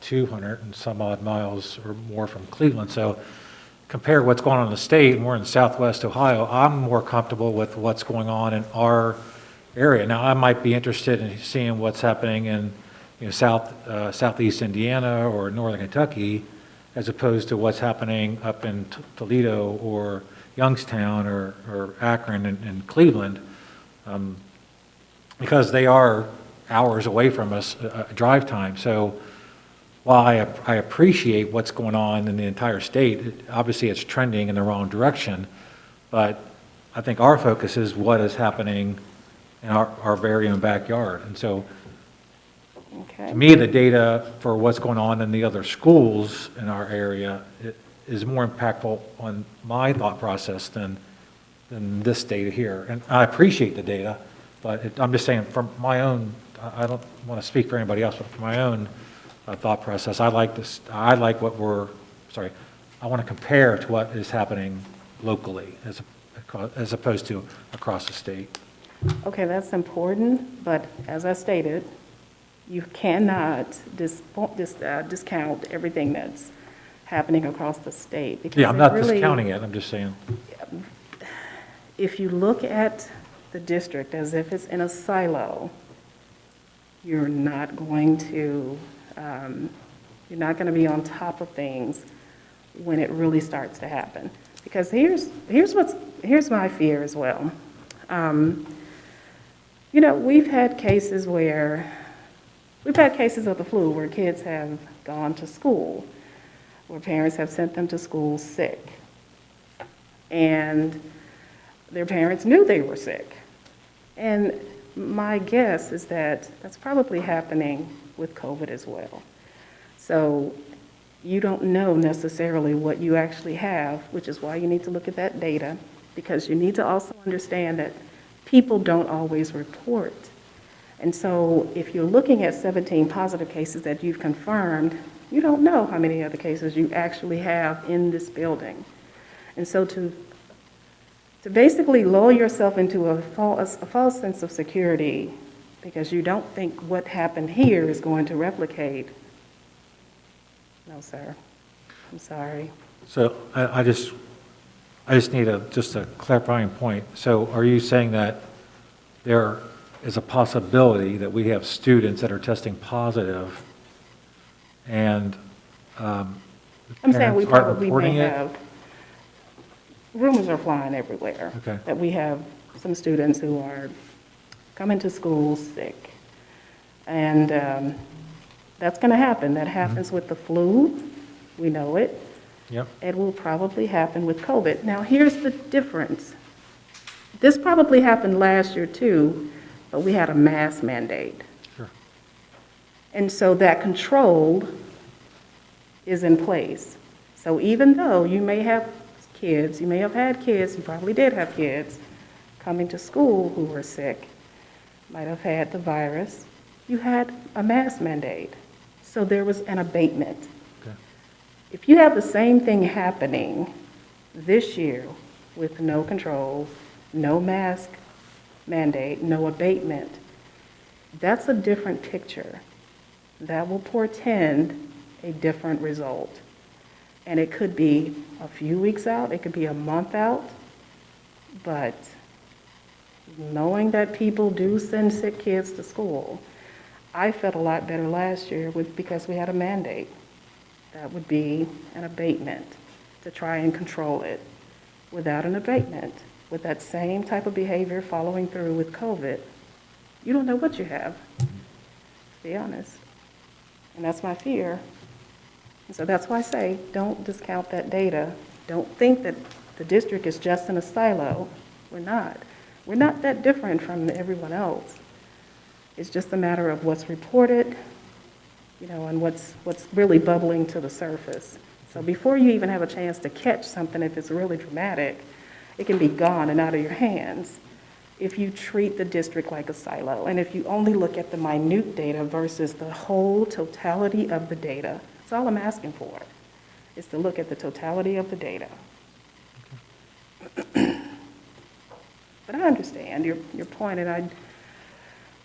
200 and some odd miles or more from Cleveland. So compare what's going on in the state, and we're in southwest Ohio, I'm more comfortable with what's going on in our area. Now, I might be interested in seeing what's happening in, southeast Indiana or northern Kentucky, as opposed to what's happening up in Toledo or Youngstown or Akron and Cleveland, because they are hours away from us, drive time. So while I appreciate what's going on in the entire state, obviously it's trending in the wrong direction, but I think our focus is what is happening in our very own backyard. And so Okay. to me, the data for what's going on in the other schools in our area is more impactful on my thought process than this data here. And I appreciate the data, but I'm just saying from my own, I don't want to speak for anybody else, but for my own thought process, I want to compare to what is happening locally as opposed to across the state. Okay, that's important, but as I stated, you cannot discount everything that's happening across the state. because Yeah, I'm it not really- discounting it, I'm just saying. If you look at the district as if it's in a silo, you're not going to be on top of things when it really starts to happen. Because here's my fear as well. We've had cases of the flu where kids have gone to school, where parents have sent them to school sick. And their parents knew they were sick. And my guess is that that's probably happening with COVID as well. So you don't know necessarily what you actually have, which is why you need to look at that data, because you need to also understand that people don't always report. And so if you're looking at 17 positive cases that you've confirmed, you don't know how many other cases you actually have in this building. And so to basically lull yourself into a false sense of security because you don't think what happened here is going to replicate, no, sir. I'm sorry. So I just need just a clarifying point. So are you saying that there is a possibility that we have students that are testing positive and I'm saying we parents aren't probably may reporting it? have, rumors are flying everywhere. Okay. That we have some students who are coming to school sick. And that's going to happen. That happens with the flu. We know it. Yep. It will probably happen with COVID. Now, here's the difference. This probably happened last year too, but we had a mask mandate. Sure. And so that control is in place. So even though you may have kids, you may have had kids, you probably did have kids coming to school who were sick, might have had the virus, you had a mask mandate. So there was an abatement. Okay. If you have the same thing happening this year with no control, no mask mandate, no abatement, that's a different picture. That will portend a different result. And it could be a few weeks out, it could be a month out, but knowing that people do send sick kids to school, I felt a lot better last year because we had a mandate. That would be an abatement to try and control it. Without an abatement, with that same type of behavior following through with COVID, you don't know what you have, to be honest. And that's my fear. And so that's why I say, don't discount that data. Don't think that the district is just in a silo. We're not. We're not that different from everyone else. It's just a matter of what's reported, and what's really bubbling to the surface. So before you even have a chance to catch something, if it's really dramatic, it can be gone and out of your hands if you treat the district like a silo. And if you only look at the minute data versus the whole totality of the data. That's all I'm asking for, is to look at the totality of the data. But I understand your point, and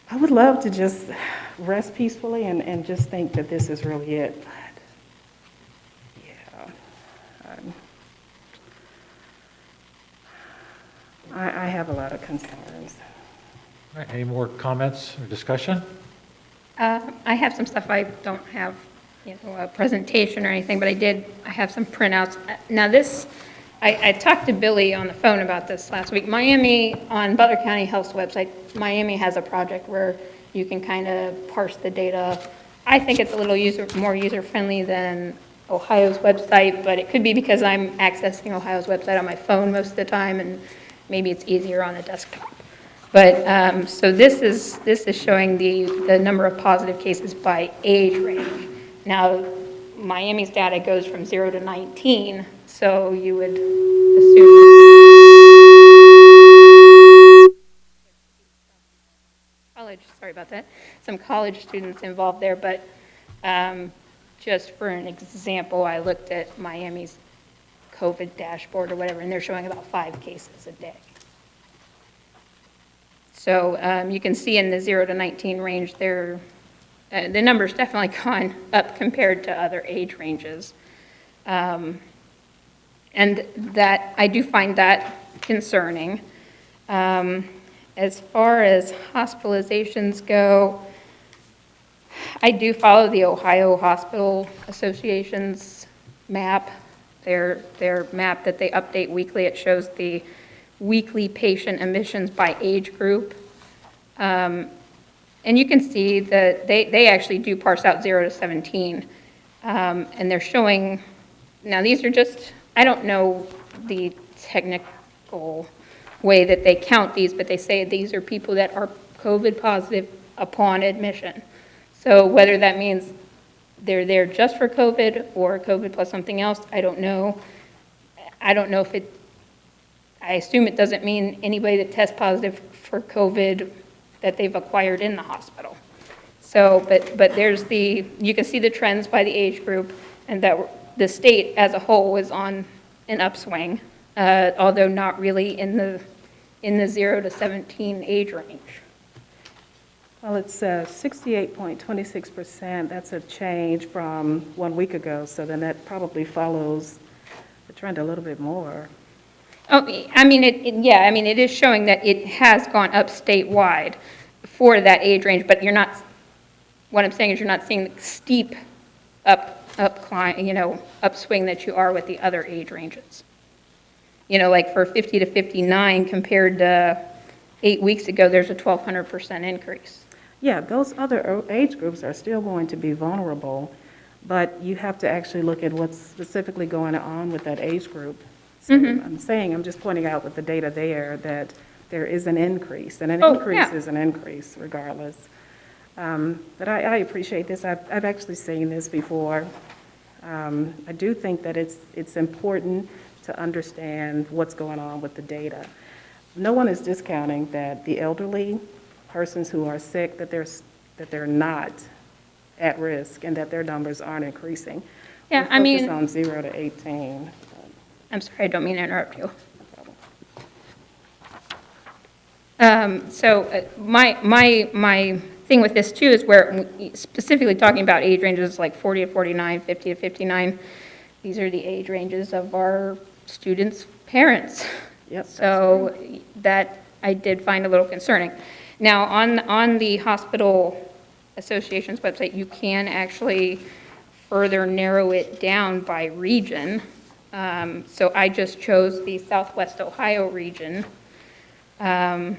I would love to just rest peacefully and just think that this is really it. But, yeah, I have a lot of concerns. All right, any more comments or discussion? I have some stuff, I don't have, a presentation or anything, but I have some printouts. Now this, I talked to Billy on the phone about this last week. Miami, on Butler County Health's website, Miami has a project where you can kind of parse the data. I think it's a little more user-friendly than Ohio's website, but it could be because I'm accessing Ohio's website on my phone most of the time, and maybe it's easier on a desktop. But, so this is showing the number of positive cases by age range. Now, Miami's data goes from 0 to 19, so you would assume college, sorry about that, some college students involved there, but just for an example, I looked at Miami's COVID dashboard or whatever, and they're showing about 5 cases a day. So you can see in the 0 to 19 range, the number's definitely gone up compared to other age ranges. And that, I do find that concerning. As far as hospitalizations go, I do follow the Ohio Hospital Association's map, their map that they update weekly. It shows the weekly patient admissions by age group. And you can see that they actually do parse out 0 to 17. And they're showing, now these are just, I don't know the technical way that they count these, but they say these are people that are COVID positive upon admission. So whether that means they're there just for COVID or COVID plus something else, I don't know. I don't know if it, I assume it doesn't mean anybody that tests positive for COVID that they've acquired in the hospital. So, but there's you can see the trends by the age group, and that the state as a whole is on an upswing, although not really in the 0 to 17 age range. Well, it's 68.26%. That's a change from 1 week ago, so then that probably follows the trend a little bit more. Oh, I mean, yeah, I mean, it is showing that it has gone up statewide for that age range, but you're not, what I'm saying is you're not seeing the steep upswing that you are with the other age ranges. Like for 50 to 59 compared to 8 weeks ago, there's a 1,200% increase. Yeah, those other age groups are still going to be vulnerable, but you have to actually look at what's specifically going on with that age group. So I'm just pointing out with the data there that there is an increase, and an increase is an increase regardless. But I appreciate this. I've actually seen this before. I do think that it's important to understand what's going on with the data. No one is discounting that the elderly, persons who are sick, that they're not at risk and that their numbers aren't increasing. Yeah, We're I mean, focused on 0 to 18. I'm sorry, I don't mean to interrupt you. My thing with this too is where specifically talking about age ranges like 40 to 49, 50 to 59, these are the age ranges of our students' parents. Yep. So that I did find a little concerning. Now, on the Hospital Association's website, you can actually further narrow it down by region. So I just chose the Southwest Ohio region. And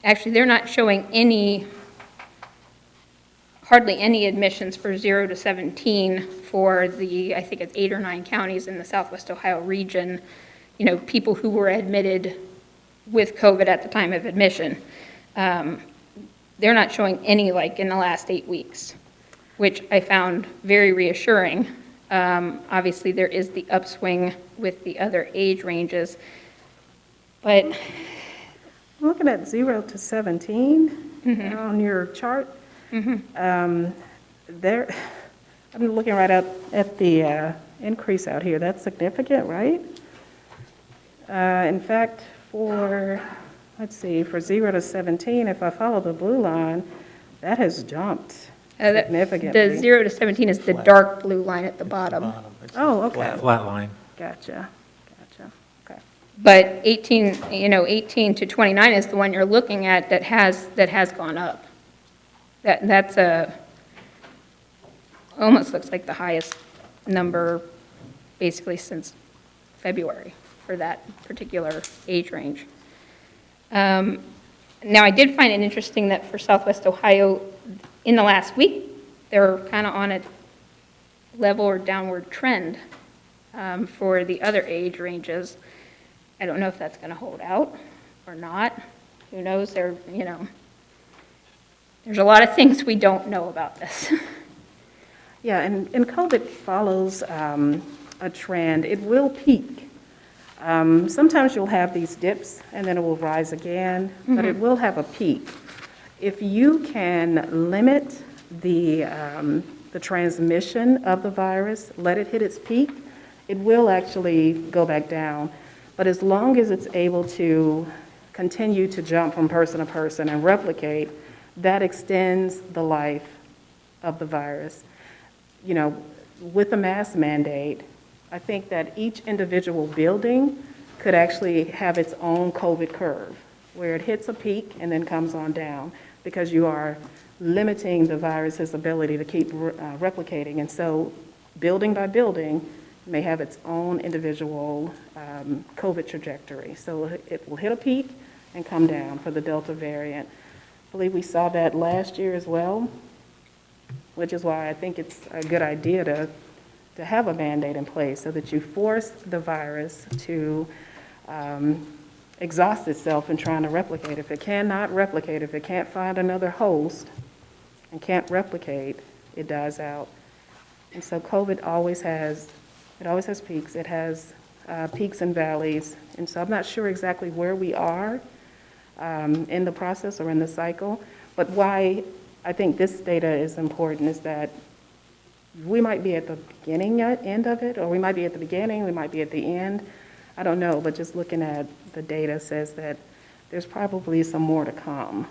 actually, they're not showing hardly any admissions for 0 to 17 for I think it's 8 or 9 counties in the Southwest Ohio region, people who were admitted with COVID at the time of admission. They're not showing any in the last 8 weeks, which I found very reassuring. Obviously, there is the upswing with the other age ranges, but Looking at 0 to 17 on your chart, there, I'm looking right at the increase out here. That's significant, right? In fact, let's see, for 0 to 17, if I follow the blue line, that has jumped The significantly. 0 to 17 is the dark blue line at the bottom. Oh, okay. Flat line. Gotcha, okay. But 18, 18 to 29 is the one you're looking at that has gone up. That's almost looks like the highest number basically since February for that particular age range. Now, I did find it interesting that for Southwest Ohio, in the last week, they're kind of on a level or downward trend for the other age ranges. I don't know if that's going to hold out or not. Who knows? There's a lot of things we don't know about this. Yeah, and COVID follows a trend. It will peak. Sometimes you'll have these dips, and then it will rise again, but it will have a peak. If you can limit the transmission of the virus, let it hit its peak, it will actually go back down. But as long as it's able to continue to jump from person to person and replicate, that extends the life of the virus. You know, with the mask mandate, I think that each individual building could actually have its own COVID curve, where it hits a peak and then comes on down, because you are limiting the virus's ability to keep replicating. And so building by building may have its own individual COVID trajectory. So it will hit a peak and come down for the Delta variant. I believe we saw that last year as well, which is why I think it's a good idea to have a mandate in place so that you force the virus to exhaust itself in trying to replicate. If it cannot replicate, if it can't find another host and can't replicate, it dies out. And so COVID always has peaks. It has peaks and valleys. And so I'm not sure exactly where we are in the process or in the cycle, but why I think this data is important is that we might be at the end of it, or we might be at the beginning, we might be at the end. I don't know, but just looking at the data says that there's probably some more to come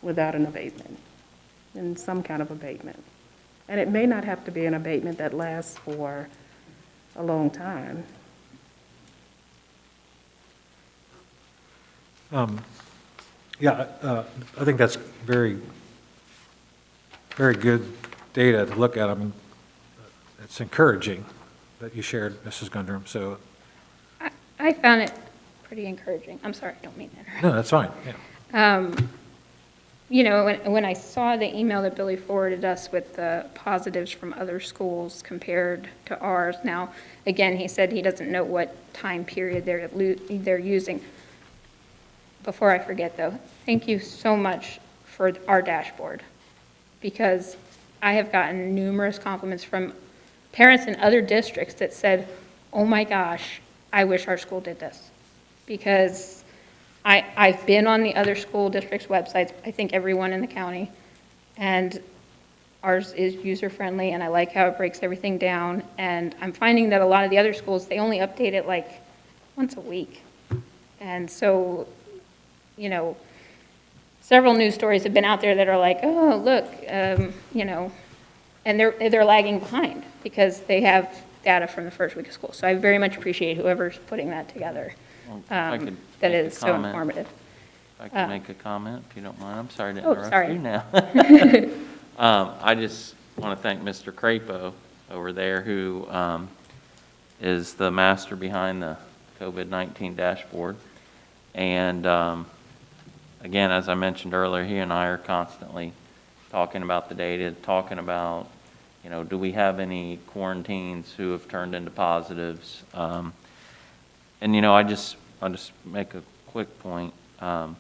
without an abatement, and some kind of abatement. And it may not have to be an abatement that lasts for a long time. Yeah, I think that's very, very good data to look at. I mean, it's encouraging that you shared, Mrs. Gundrum, so, I found it pretty encouraging. I'm sorry, I don't mean to interrupt. no, that's fine, yeah. You know, when I saw the email that Billy forwarded us with the positives from other schools compared to ours, now, again, he said he doesn't know what time period they're using. Before I forget, though, thank you so much for our dashboard, because I have gotten numerous compliments from parents in other districts that said, oh my gosh, I wish our school did this, because I've been on the other school districts' websites, I think everyone in the county, and ours is user-friendly, and I like how it breaks everything down, and I'm finding that a lot of the other schools, they only update it like once a week. And so, you know, several news stories have been out there that are like, oh, look, you know, and they're lagging behind because they have data from the first week of school. So I very much appreciate whoever's putting that together. If I could That make a is so comment. informative. If I could make a comment, if you don't mind. I'm sorry to Oh, interrupt sorry. you now. I just want to thank Mr. Crapo over there, who is the master behind the COVID-19 dashboard. And again, as I mentioned earlier, he and I are constantly talking about the data, talking about, you know, do we have any quarantines who have turned into positives? And, you know, I'll just make a quick point. Over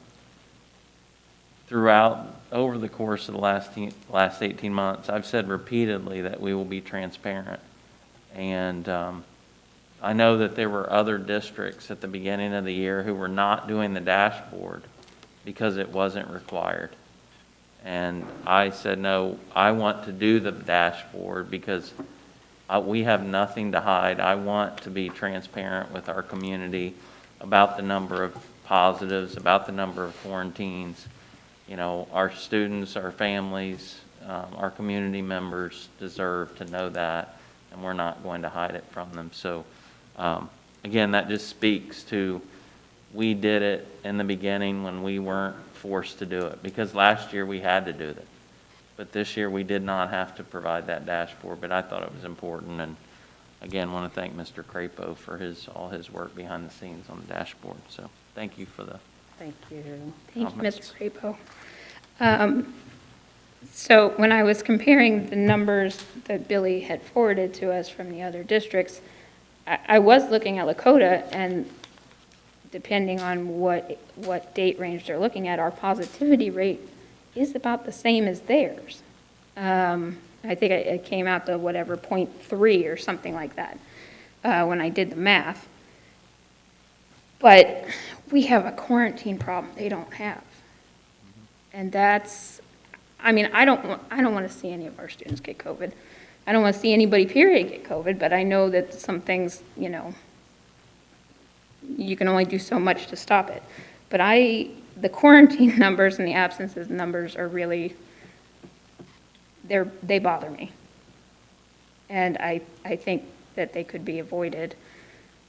the course of the last 18 months, I've said repeatedly that we will be transparent. And I know that there were other districts at the beginning of the year who were not doing the dashboard because it wasn't required. And I said, no, I want to do the dashboard because we have nothing to hide. I want to be transparent with our community about the number positives, about the number of quarantines. You know, our students, our families, our community members deserve to know that, and we're not going to hide it from them. So, again, that just speaks to, we did it in the beginning when we weren't forced to do it, because last year we had to do that. But this year we did not have to provide that dashboard, but I thought it was important. And again, want to thank Mr. Crapo for all his work behind the scenes on the dashboard. So thank you for the Thank you. Thank you, comments. Mr. Crapo. So when I was comparing the numbers that Billy had forwarded to us from the other districts, I was looking at Lakota, and depending on what date range they're looking at, our positivity rate is about the same as theirs. I think it came out to whatever, 0.3 or something like that, when I did the math. But we have a quarantine problem they don't have. And that's, I mean, I don't want to see any of our students get COVID. I don't want to see anybody, period, get COVID, but I know that some things, you know, you can only do so much to stop it. But the quarantine numbers and the absences numbers are really, they bother me. And I think that they could be avoided.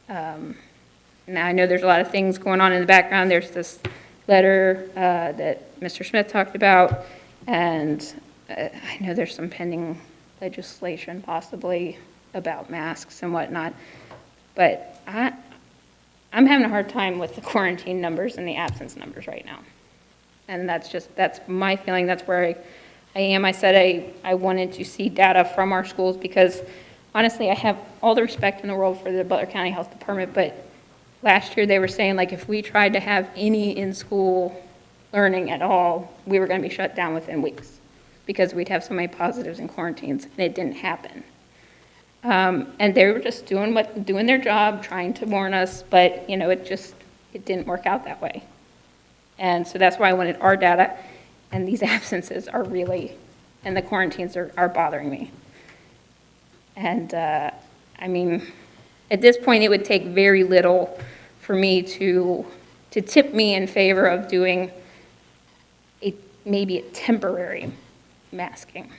Now, I know there's a lot of things going on in the background. There's this letter that Mr. Smith talked about, and I know there's some pending legislation possibly about masks and whatnot. But I'm having a hard time with the quarantine numbers and the absence numbers right now. And that's my feeling. That's where I am. I said I wanted to see data from our schools because, honestly, I have all the respect in the world for the Butler County Health Department, but last year they were saying, like, if we tried to have any in-school learning at all, we were going to be shut down within weeks because we'd have so many positives and quarantines, and it didn't happen. And they were just doing their job, trying to warn us, but, you know, it didn't work out that way. And so that's why I wanted our data, and these absences are really, and the quarantines are bothering me. And, I mean, at this point, it would take very little for me to tip me in favor of doing maybe a temporary masking.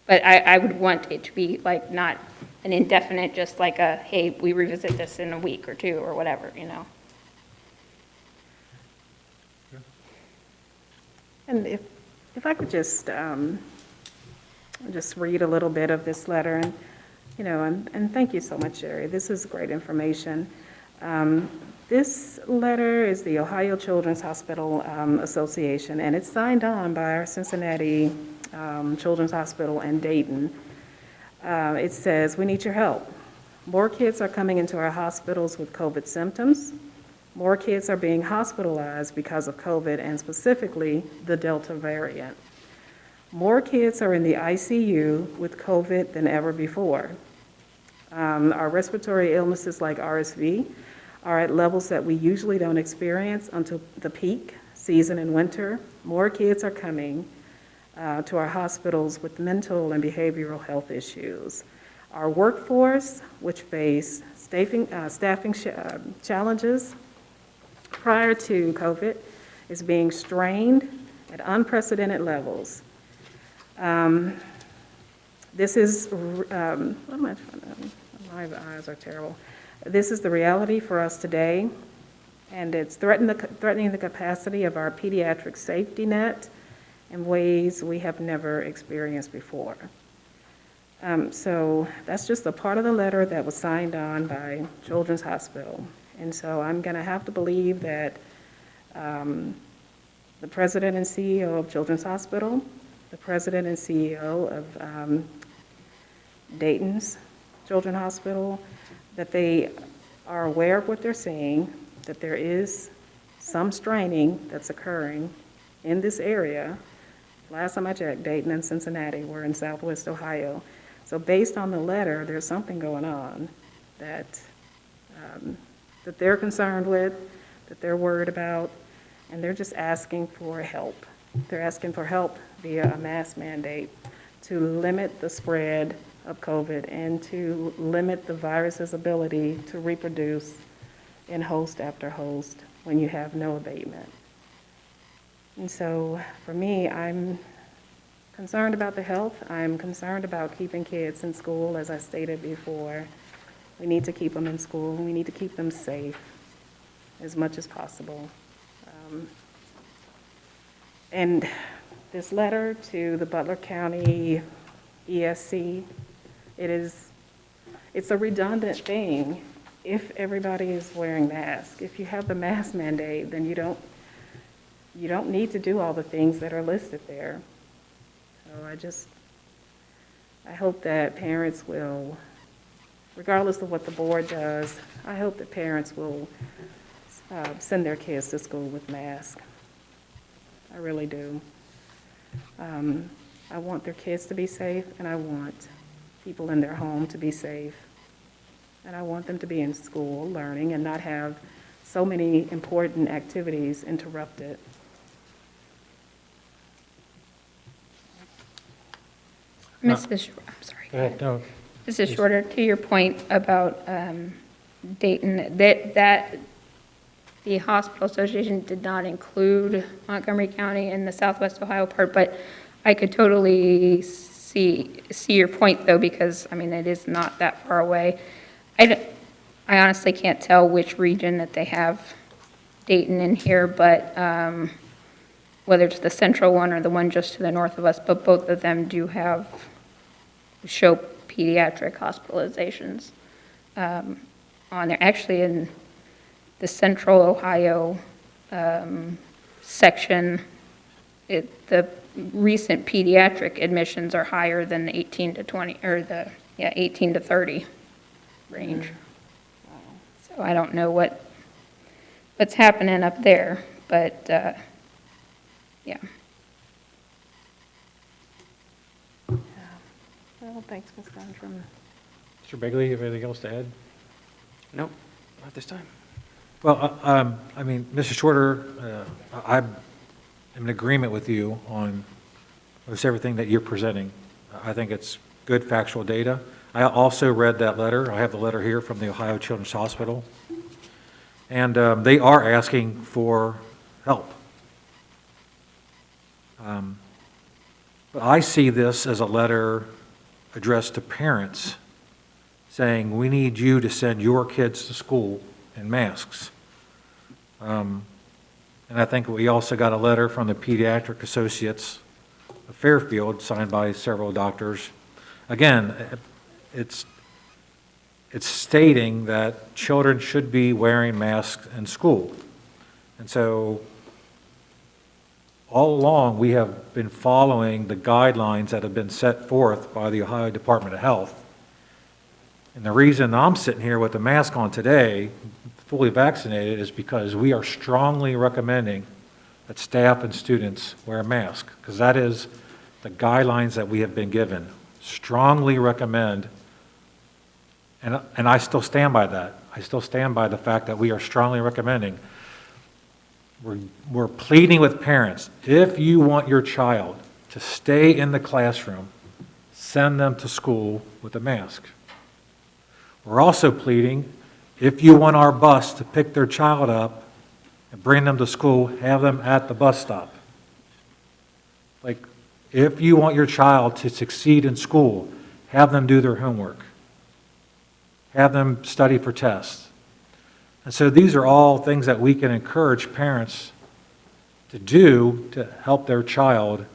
But I would want it to be like not an indefinite, just like a, hey, we revisit this in a week or two or whatever, you know. And if I could just read a little bit of this letter, and, you know, and thank you so much, Jerry. This is great information. This letter is the Ohio Children's Hospital Association, and it's signed on by our Cincinnati Children's Hospital and Dayton. It says, we need your help. More kids are coming into our hospitals with COVID symptoms. More kids are being hospitalized because of COVID, and specifically the Delta variant. More kids are in the ICU with COVID than ever before. Our respiratory illnesses like RSV are at levels that we usually don't experience until the peak season in winter. More kids are coming to our hospitals with mental and behavioral health issues. Our workforce, which face staffing challenges prior to COVID, is being strained at unprecedented levels. This is, what am I trying to, my eyes are terrible. This is the reality for us today, and it's threatening the capacity of our pediatric safety net in ways we have never experienced before. So that's just a part of the letter that was signed on by Children's Hospital. And so I'm going to have to believe that the president and CEO of Children's Hospital, the president and CEO of Dayton's Children's Hospital, that they are aware of what they're seeing, that there is some straining that's occurring in this area. Last time I checked, Dayton and Cincinnati were in Southwest Ohio. So based on the letter, there's something going on that that they're concerned with, that they're worried about, and they're just asking for help. They're asking for help via a mask mandate to limit the spread of COVID and to limit the virus's ability to reproduce in host after host when you have no abatement. And so for me, I'm concerned about the health. I'm concerned about keeping kids in school, as I stated before. We need to keep them in school. We need to keep them safe as much as possible. And this letter to the Butler County ESC, it's a redundant thing if everybody is wearing masks. If you have the mask mandate, then you don't need to do all the things that are listed there. So I hope that parents will, regardless of what the board does, I hope that parents will send their kids to school with masks. I really do. I want their kids to be safe, and I want people in their home to be safe. And I want them to be in school learning and not have so many important activities interrupted. Mrs. I'm sorry. Go ahead, no. Mrs. Shorter, to your point about Dayton, that the Hospital Association did not include Montgomery County in the Southwest Ohio part, but I could totally see your point, though, because, I mean, it is not that far away. I honestly can't tell which region that they have Dayton in here, but whether it's the central one or the one just to the north of us, but both of them do show pediatric hospitalizations on there. Actually, in the central Ohio section, the recent pediatric admissions are higher than the 18 to 20, or 18 to 30 range. So I don't know what's happening up there, but yeah. Well, thanks, Ms. Gundrum. Mr. Begley, you have anything else to add? Nope, not this time. Well, I mean, Mrs. Shorter, I'm in agreement with you on almost everything that you're presenting. I think it's good factual data. I also read that letter. I have the letter here from the Ohio Children's Hospital. And they are asking for help. But I see this as a letter addressed to parents saying, we need you to send your kids to school in masks. And I think we also got a letter from the Pediatric Associates of Fairfield, signed by several doctors. Again, it's stating that children should be wearing masks in school. And so all along, we have been following the guidelines that have been set forth by the Ohio Department of Health. And the reason I'm sitting here with a mask on today, fully vaccinated, is because we are strongly recommending that staff and students wear a mask, because that is the guidelines that we have been given. Strongly recommend, and I still stand by that. I still stand by the fact that we are strongly recommending. We're pleading with parents, if you want your child to stay in the classroom, send them to school with a mask. We're also pleading, if you want our bus to pick their child up and bring them to school, have them at the bus stop. Like, if you want your child to succeed in school, have them do their homework. Have them study for tests. And so these are all things that we can encourage parents to do to help their child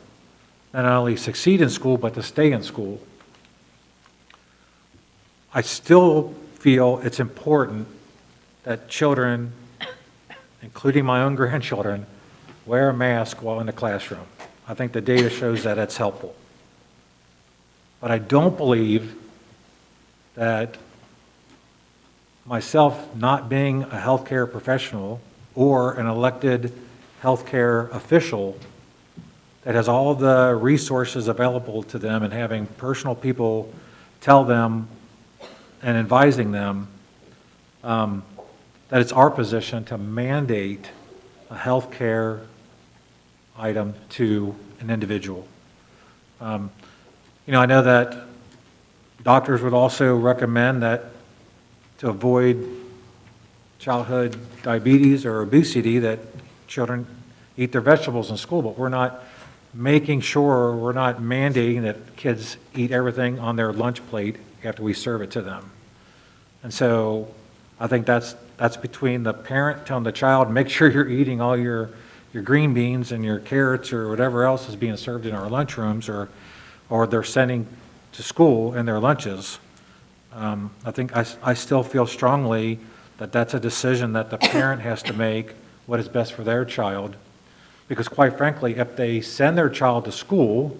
not only succeed in school, but to stay in school. I still feel it's important that children, including my own grandchildren, wear a mask while in the classroom. I think the data shows that it's helpful. But I don't believe that myself not being a healthcare professional or an elected healthcare official that has all the resources available to them and having personal people tell them and advising them that it's our position to mandate a healthcare item to an individual. I know that doctors would also recommend that to avoid childhood diabetes or obesity, that children eat their vegetables in school, but we're not making sure, we're not mandating that kids eat everything on their lunch plate after we serve it to them. And so I think that's between the parent telling the child, make sure you're eating all your green beans and your carrots or whatever else is being served in our lunchrooms, or they're sending to school in their lunches. I think I still feel strongly that that's a decision that the parent has to make, what is best for their child. Because quite frankly, if they send their child to school,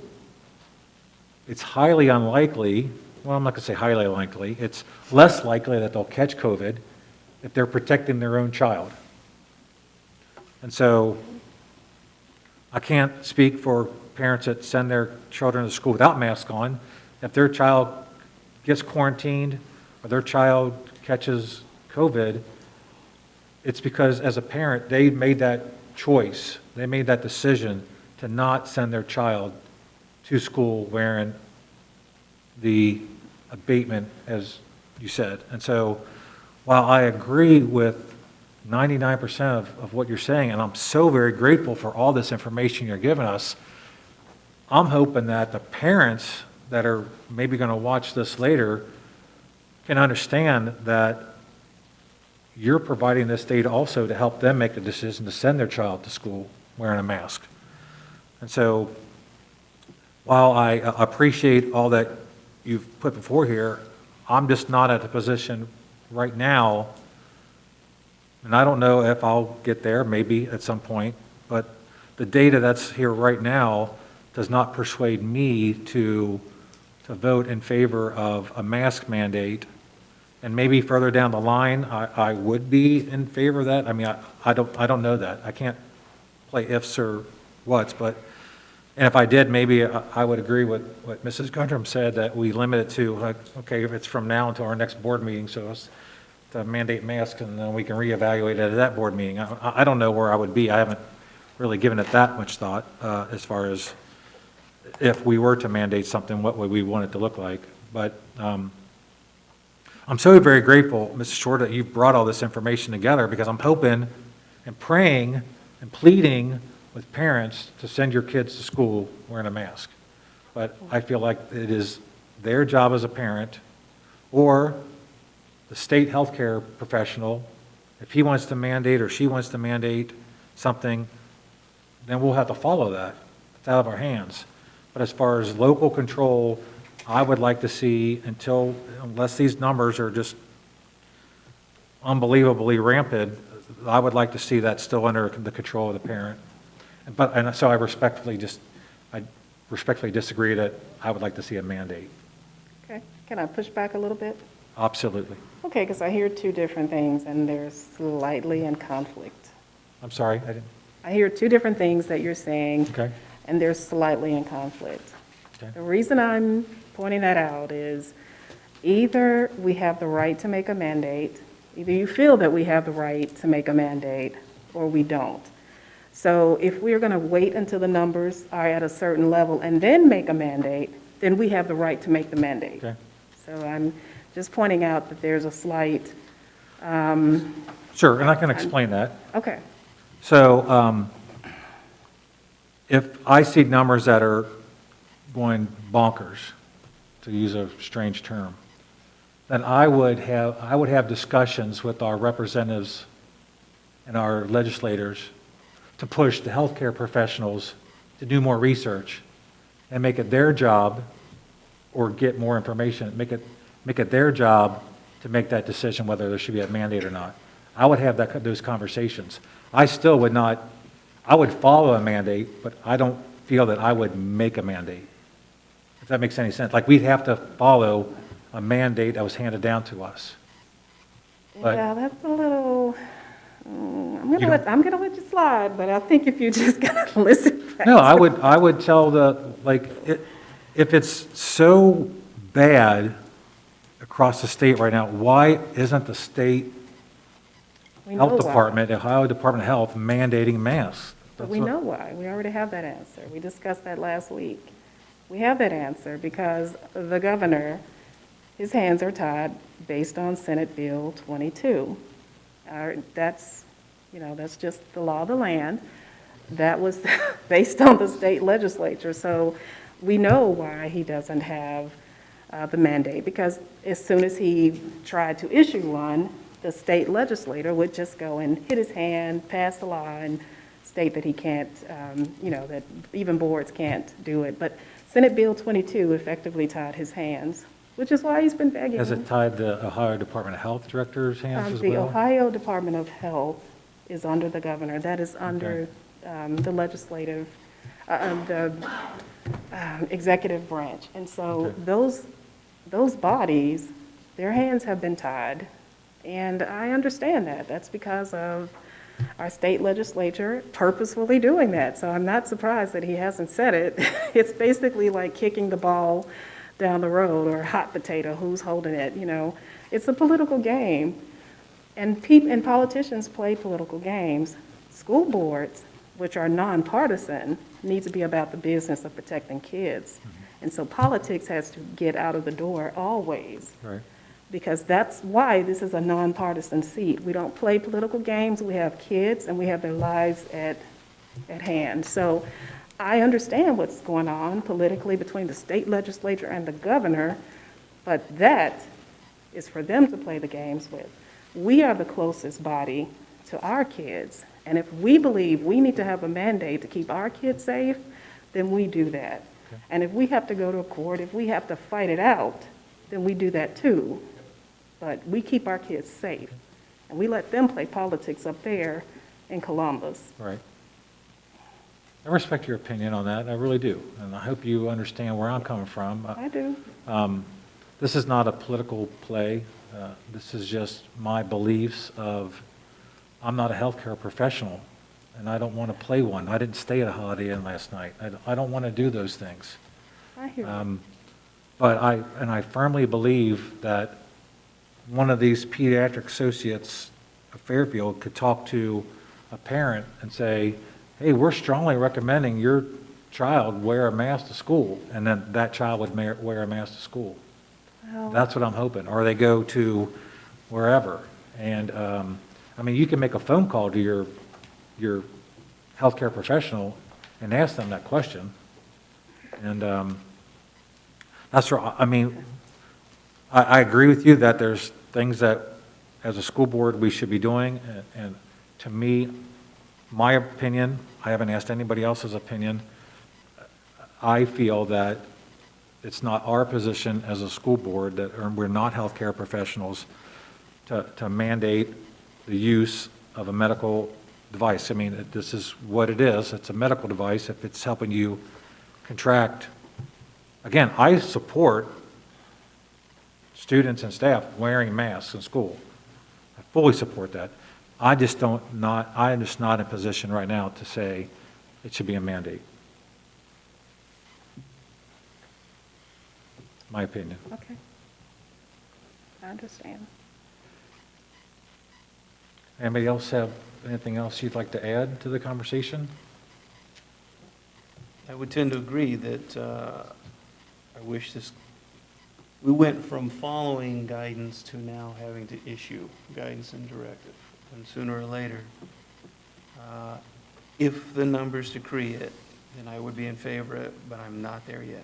it's highly unlikely, well, I'm not going to say highly unlikely, it's less likely that they'll catch COVID if they're protecting their own child. And so I can't speak for parents that send their children to school without masks on. If their child gets quarantined or their child catches COVID, it's because as a parent, they made that choice. They made that decision to not send their child to school wearing the abatement, as you said. And so while I agree with 99% of what you're saying, and I'm so very grateful for all this information you're giving us, I'm hoping that the parents that are maybe going to watch this later can understand that you're providing this data also to help them make the decision to send their child to school wearing a mask. And so while I appreciate all that you've put before here, I'm just not at the position right now, and I don't know if I'll get there, maybe at some point, but the data that's here right now does not persuade me to vote in favor of a mask mandate. And maybe further down the line, I would be in favor of that. I mean, I don't know that. I can't play ifs or whats, but, and if I did, maybe I would agree with what Mrs. Gundrum said, that we limit it to, like, okay, if it's from now until our next board meeting, so it's to mandate masks, and then we can reevaluate it at that board meeting. I don't know where I would be. I haven't really given it that much thought as far as if we were to mandate something, what would we want it to look like. But I'm so very grateful, Mrs. Short, that you've brought all this information together, because I'm hoping and praying and pleading with parents to send your kids to school wearing a mask. But I feel like it is their job as a parent, or the state healthcare professional, if he wants to mandate or she wants to mandate something, then we'll have to follow that. It's out of our hands. But as far as local control, I would like to see, unless these numbers are just unbelievably rampant, I would like to see that still under the control of the parent. And so I respectfully disagree that I would like to see a mandate. Okay, can I push back a little bit? Absolutely. Okay, because I hear two different things, and they're slightly in conflict. I'm sorry, I didn't, I hear two different things that you're saying, okay, and they're slightly in conflict. okay, The reason I'm pointing that out is either we have the right to make a mandate, either you feel that we have the right to make a mandate, or we don't. So if we're going to wait until the numbers are at a certain level and then make a mandate, then we have the right to make the mandate. okay. So I'm just pointing out that there's a slight, Sure, and I can explain that. okay, So if I see numbers that are going bonkers, to use a strange term, then I would have discussions with our representatives and our legislators to push the healthcare professionals to do more research and make it their job, or get more information, make it their job to make that decision whether there should be a mandate or not. I would have those conversations. I still would not, I would follow a mandate, but I don't feel that I would make a mandate, if that makes any sense. Like, we'd have to follow a mandate that was handed down to us. But- yeah, that's a little, I'm You going to let you slide, but I think if you just kind of listen. No, I would tell if it's so bad across the state right now, why isn't the state We know health why. department, the Ohio Department of Health, mandating masks? But we know why. We already have that answer. We discussed that last week. We have that answer because the governor, his hands are tied based on Senate Bill 22. That's, that's just the law of the land. That was based on the state legislature. So we know why he doesn't have the mandate, because as soon as he tried to issue one, the state legislator would just go and hit his hand, pass the law, and state that he can't, that even boards can't do it. But Senate Bill 22 effectively tied his hands, which is why he's been begging. Has it tied the Ohio Department of Health Director's hands as The well? Ohio Department of Health is under the governor. That is under the legislative, the executive branch. And so Okay. those bodies, their hands have been tied. And I understand that. That's because of our state legislature purposefully doing that. So I'm not surprised that he hasn't said it. It's basically like kicking the ball down the road, or hot potato, who's holding it, It's a political game. And politicians play political games. School boards, which are nonpartisan, need to be about the business of protecting kids. And so politics has to get out of the door always, Right. because that's why this is a nonpartisan seat. We don't play political games. We have kids, and we have their lives at hand. So I understand what's going on politically between the state legislature and the governor, but that is for them to play the games with. We are the closest body to our kids, and if we believe we need to have a mandate to keep our kids safe, then we do that. And if we have to go to a court, if we have to fight it out, then we do that too. But we keep our kids safe, and we let them play politics up there in Columbus. Right. I respect your opinion on that, I really do, and I hope you understand where I'm coming from. I do. This is not a political play. This is just my beliefs of, I'm not a healthcare professional, and I don't want to play one. I didn't stay at a Holiday Inn last night. I don't want to do those things. I hear you. But I firmly believe that one of these pediatric associates of Fairfield could talk to a parent and say, hey, we're strongly recommending your child wear a mask to school, and then that child would wear a mask to school. Well, That's what I'm hoping. Or they go to wherever. And, you can make a phone call to your healthcare professional and ask them that question. And that's where, I agree with you that there's things that, as a school board, we should be doing. And to me, my opinion, I haven't asked anybody else's opinion, I feel that it's not our position as a school board, that we're not healthcare professionals, to mandate the use of a medical device. This is what it is. It's a medical device. If it's helping you contract, again, I support students and staff wearing masks in school. I fully support that. I'm just not in a position right now to say it should be a mandate. My opinion. okay. I understand. Anybody else have anything else you'd like to add to the conversation? I would tend to agree that we went from following guidance to now having to issue guidance and directive. And sooner or later, if the numbers decree it, then I would be in favor of it, but I'm not there yet.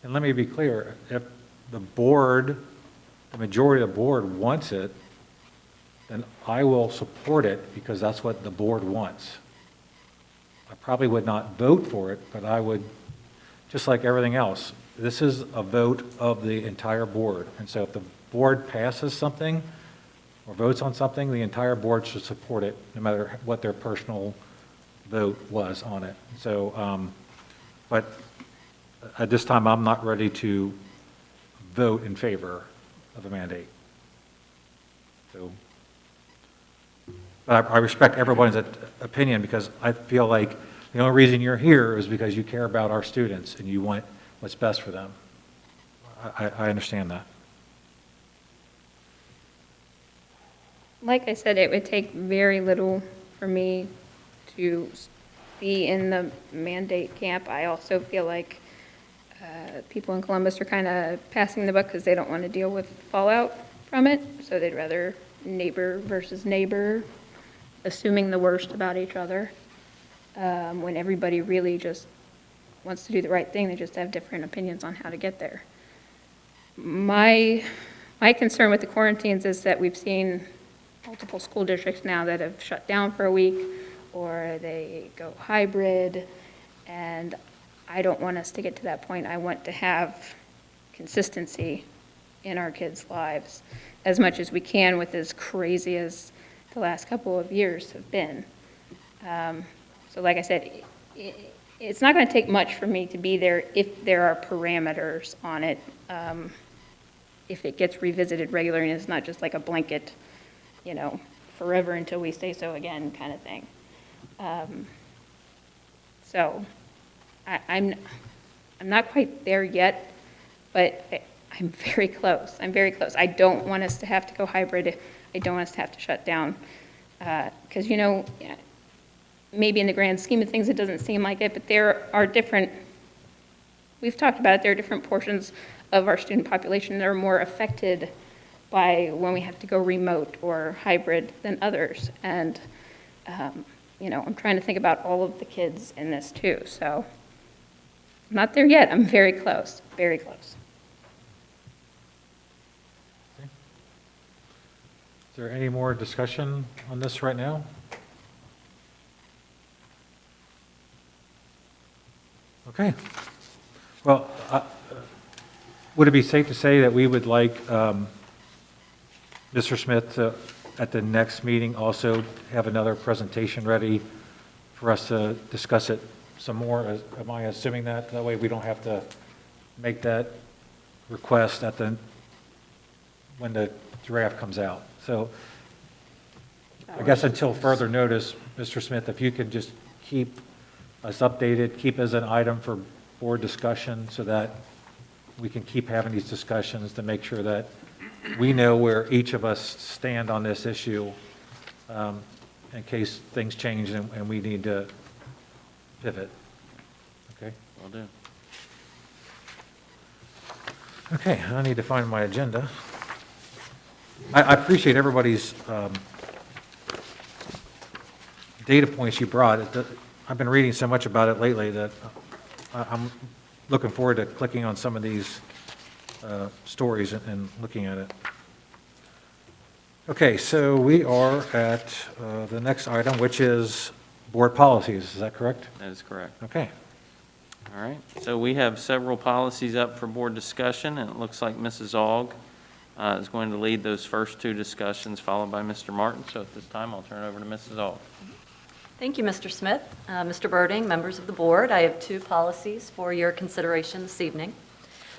And let me be clear, if the board, the majority of the board wants it, then I will support it because that's what the board wants. I probably would not vote for it, but I would, just like everything else, this is a vote of the entire board. And so if the board passes something or votes on something, the entire board should support it, no matter what their personal vote was on it. So, but at this time, I'm not ready to vote in favor of a mandate. So, but I respect everyone's opinion, because I feel like the only reason you're here is because you care about our students and you want what's best for them. I understand that. Like I said, it would take very little for me to be in the mandate camp. I also feel like people in Columbus are kind of passing the buck because they don't want to deal with fallout from it, so they'd rather neighbor versus neighbor, assuming the worst about each other, when everybody really just wants to do the right thing, they just have different opinions on how to get there. My concern with the quarantines is that we've seen multiple school districts now that have shut down for a week, or they go hybrid, and I don't want us to get to that point. I want to have consistency in our kids' lives as much as we can, with as crazy as the last couple of years have been. So like I said, it's not going to take much for me to be there if there are parameters on it, if it gets revisited regularly and it's not just like a blanket, forever until we say so again kind of thing. So I'm not quite there yet, but I'm very close. I'm very close. I don't want us to have to go hybrid. I don't want us to have to shut down. Because, maybe in the grand scheme of things, it doesn't seem like it, but there are different, we've talked about it, there are different portions of our student population that are more affected by when we have to go remote or hybrid than others. And, I'm trying to think about all of the kids in this too. So I'm not there yet. I'm very close, very close. Is there any more discussion on this right now? Okay. Well, would it be safe to say that we would like Mr. Smith to, at the next meeting, also have another presentation ready for us to discuss it some more? Am I assuming that? That way we don't have to make that request when the draft comes out. So I guess until further notice, Mr. Smith, if you could just keep us updated, keep as an item for board discussion so that we can keep having these discussions to make sure that we know where each of us stand on this issue in case things change and we need to pivot. Okay? Will do. Okay, I need to find my agenda. I appreciate everybody's data points you brought. I've been reading so much about it lately that I'm looking forward to clicking on some of these stories and looking at it. Okay, so we are at the next item, which is board policies. Is that correct? That is correct. Okay. All right. So we have several policies up for board discussion, and it looks like Mrs. Aug is going to lead those first two discussions, followed by Mr. Martin. So at this time, I'll turn it over to Mrs. Aug. Thank you, Mr. Smith. Mr. Birding, members of the board, I have two policies for your consideration this evening.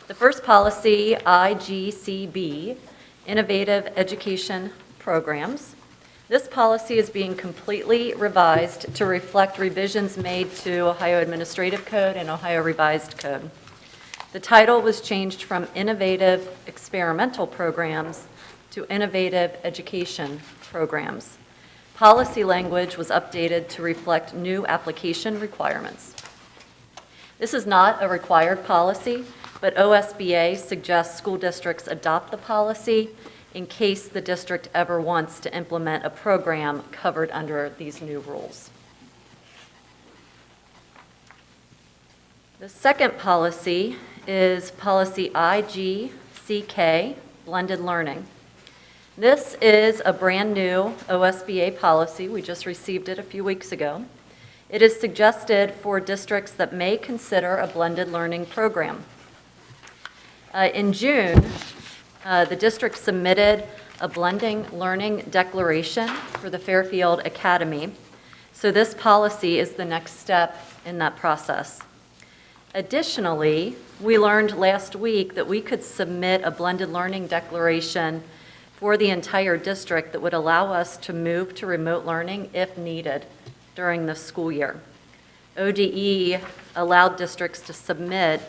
The first policy, IGCB, Innovative Education Programs. This policy is being completely revised to reflect revisions made to Ohio Administrative Code and Ohio Revised Code. The title was changed from Innovative Experimental Programs to Innovative Education Programs. Policy language was updated to reflect new application requirements. This is not a required policy, but OSBA suggests school districts adopt the policy in case the district ever wants to implement a program covered under these new rules. The second policy is policy IGCK, Blended Learning. This is a brand-new OSBA policy. We just received it a few weeks ago. It is suggested for districts that may consider a blended learning program. In June, the district submitted a blending learning declaration for the Fairfield Academy. So this policy is the next step in that process. Additionally, we learned last week that we could submit a blended learning declaration for the entire district that would allow us to move to remote learning if needed during the school year. ODE allowed districts to submit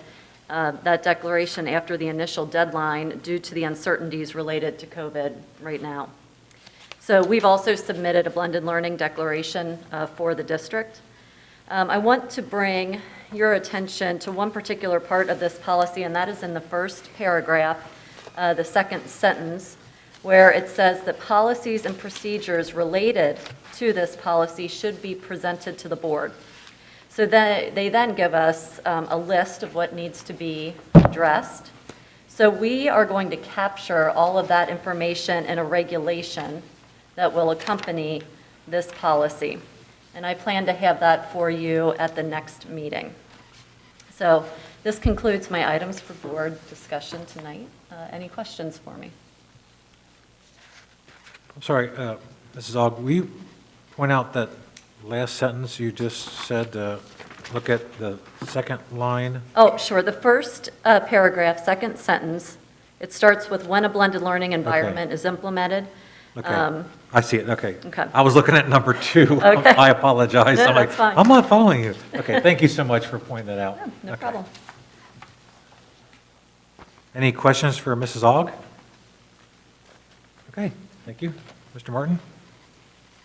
that declaration after the initial deadline due to the uncertainties related to COVID right now. So we've also submitted a blended learning declaration for the district. I want to bring your attention to one particular part of this policy, and that is in the first paragraph, the second sentence, where it says that policies and procedures related to this policy should be presented to the board. So then, they then give us a list of what needs to be addressed. So we are going to capture all of that information in a regulation that will accompany this policy. And I plan to have that for you at the next meeting. So this concludes my items for board discussion tonight. Any questions for me? I'm sorry, Mrs. Aug, will you point out that last sentence you just said, look at the second line? Oh, sure. The first paragraph, second sentence, it starts with when a blended learning environment is implemented. Okay, I see it, okay. Okay. I was looking at number 2. Okay. I apologize. No, I'm like, that's fine. I'm not following you. Okay, thank you so much for pointing that out. No Okay. problem. Any questions for Mrs. Aug? Okay, thank you. Mr. Martin?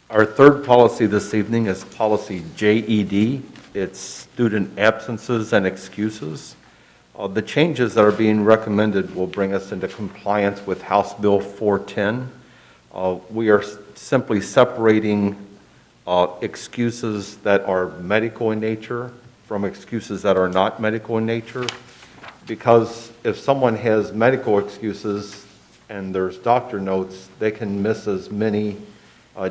Our third policy this evening is policy JED. It's student absences and excuses. The changes that are being recommended will bring us into compliance with House Bill 410. We are simply separating excuses that are medical in nature from excuses that are not medical in nature. Because if someone has medical excuses and there's doctor notes, they can miss as many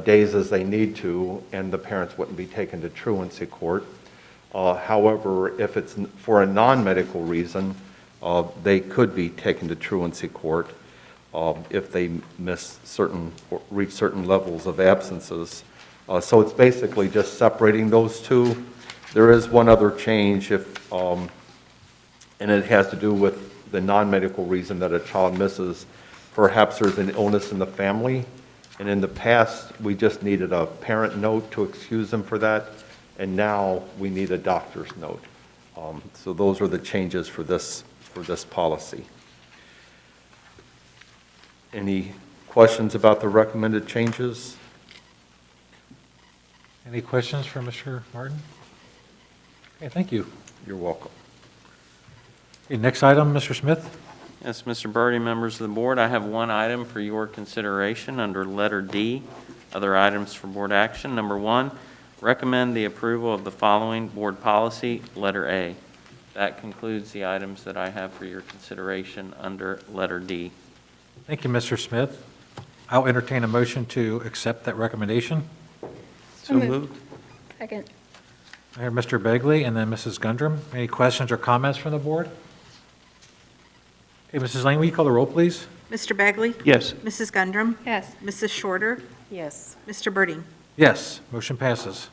days as they need to, and the parents wouldn't be taken to truancy court. However, if it's for a non-medical reason, they could be taken to truancy court if they miss certain, or reach certain levels of absences. So it's basically just separating those two. There is one other change if, and it has to do with the non-medical reason that a child misses. Perhaps there's an illness in the family, and in the past, we just needed a parent note to excuse them for that, and now we need a doctor's note. So those are the changes for this policy. Any questions about the recommended changes? Any questions for Mr. Martin? Okay, thank you. You're welcome. Okay, next item, Mr. Smith? Yes, Mr. Birdie, members of the board, I have one item for your consideration under letter D, other items for board action. Number 1, recommend the approval of the following board policy, letter A. That concludes the items that I have for your consideration under letter D. Thank you, Mr. Smith. I'll entertain a motion to accept that recommendation. So moved. Second. I hear Mr. Begley and then Mrs. Gundram. Any questions or comments from the board? Okay, Mrs. Lane, will you call the roll, please? Mr. Bagley? Yes. Mrs. Gundram? Yes. Mrs. Shorter? Yes. Mr. Birding? Yes, motion passes.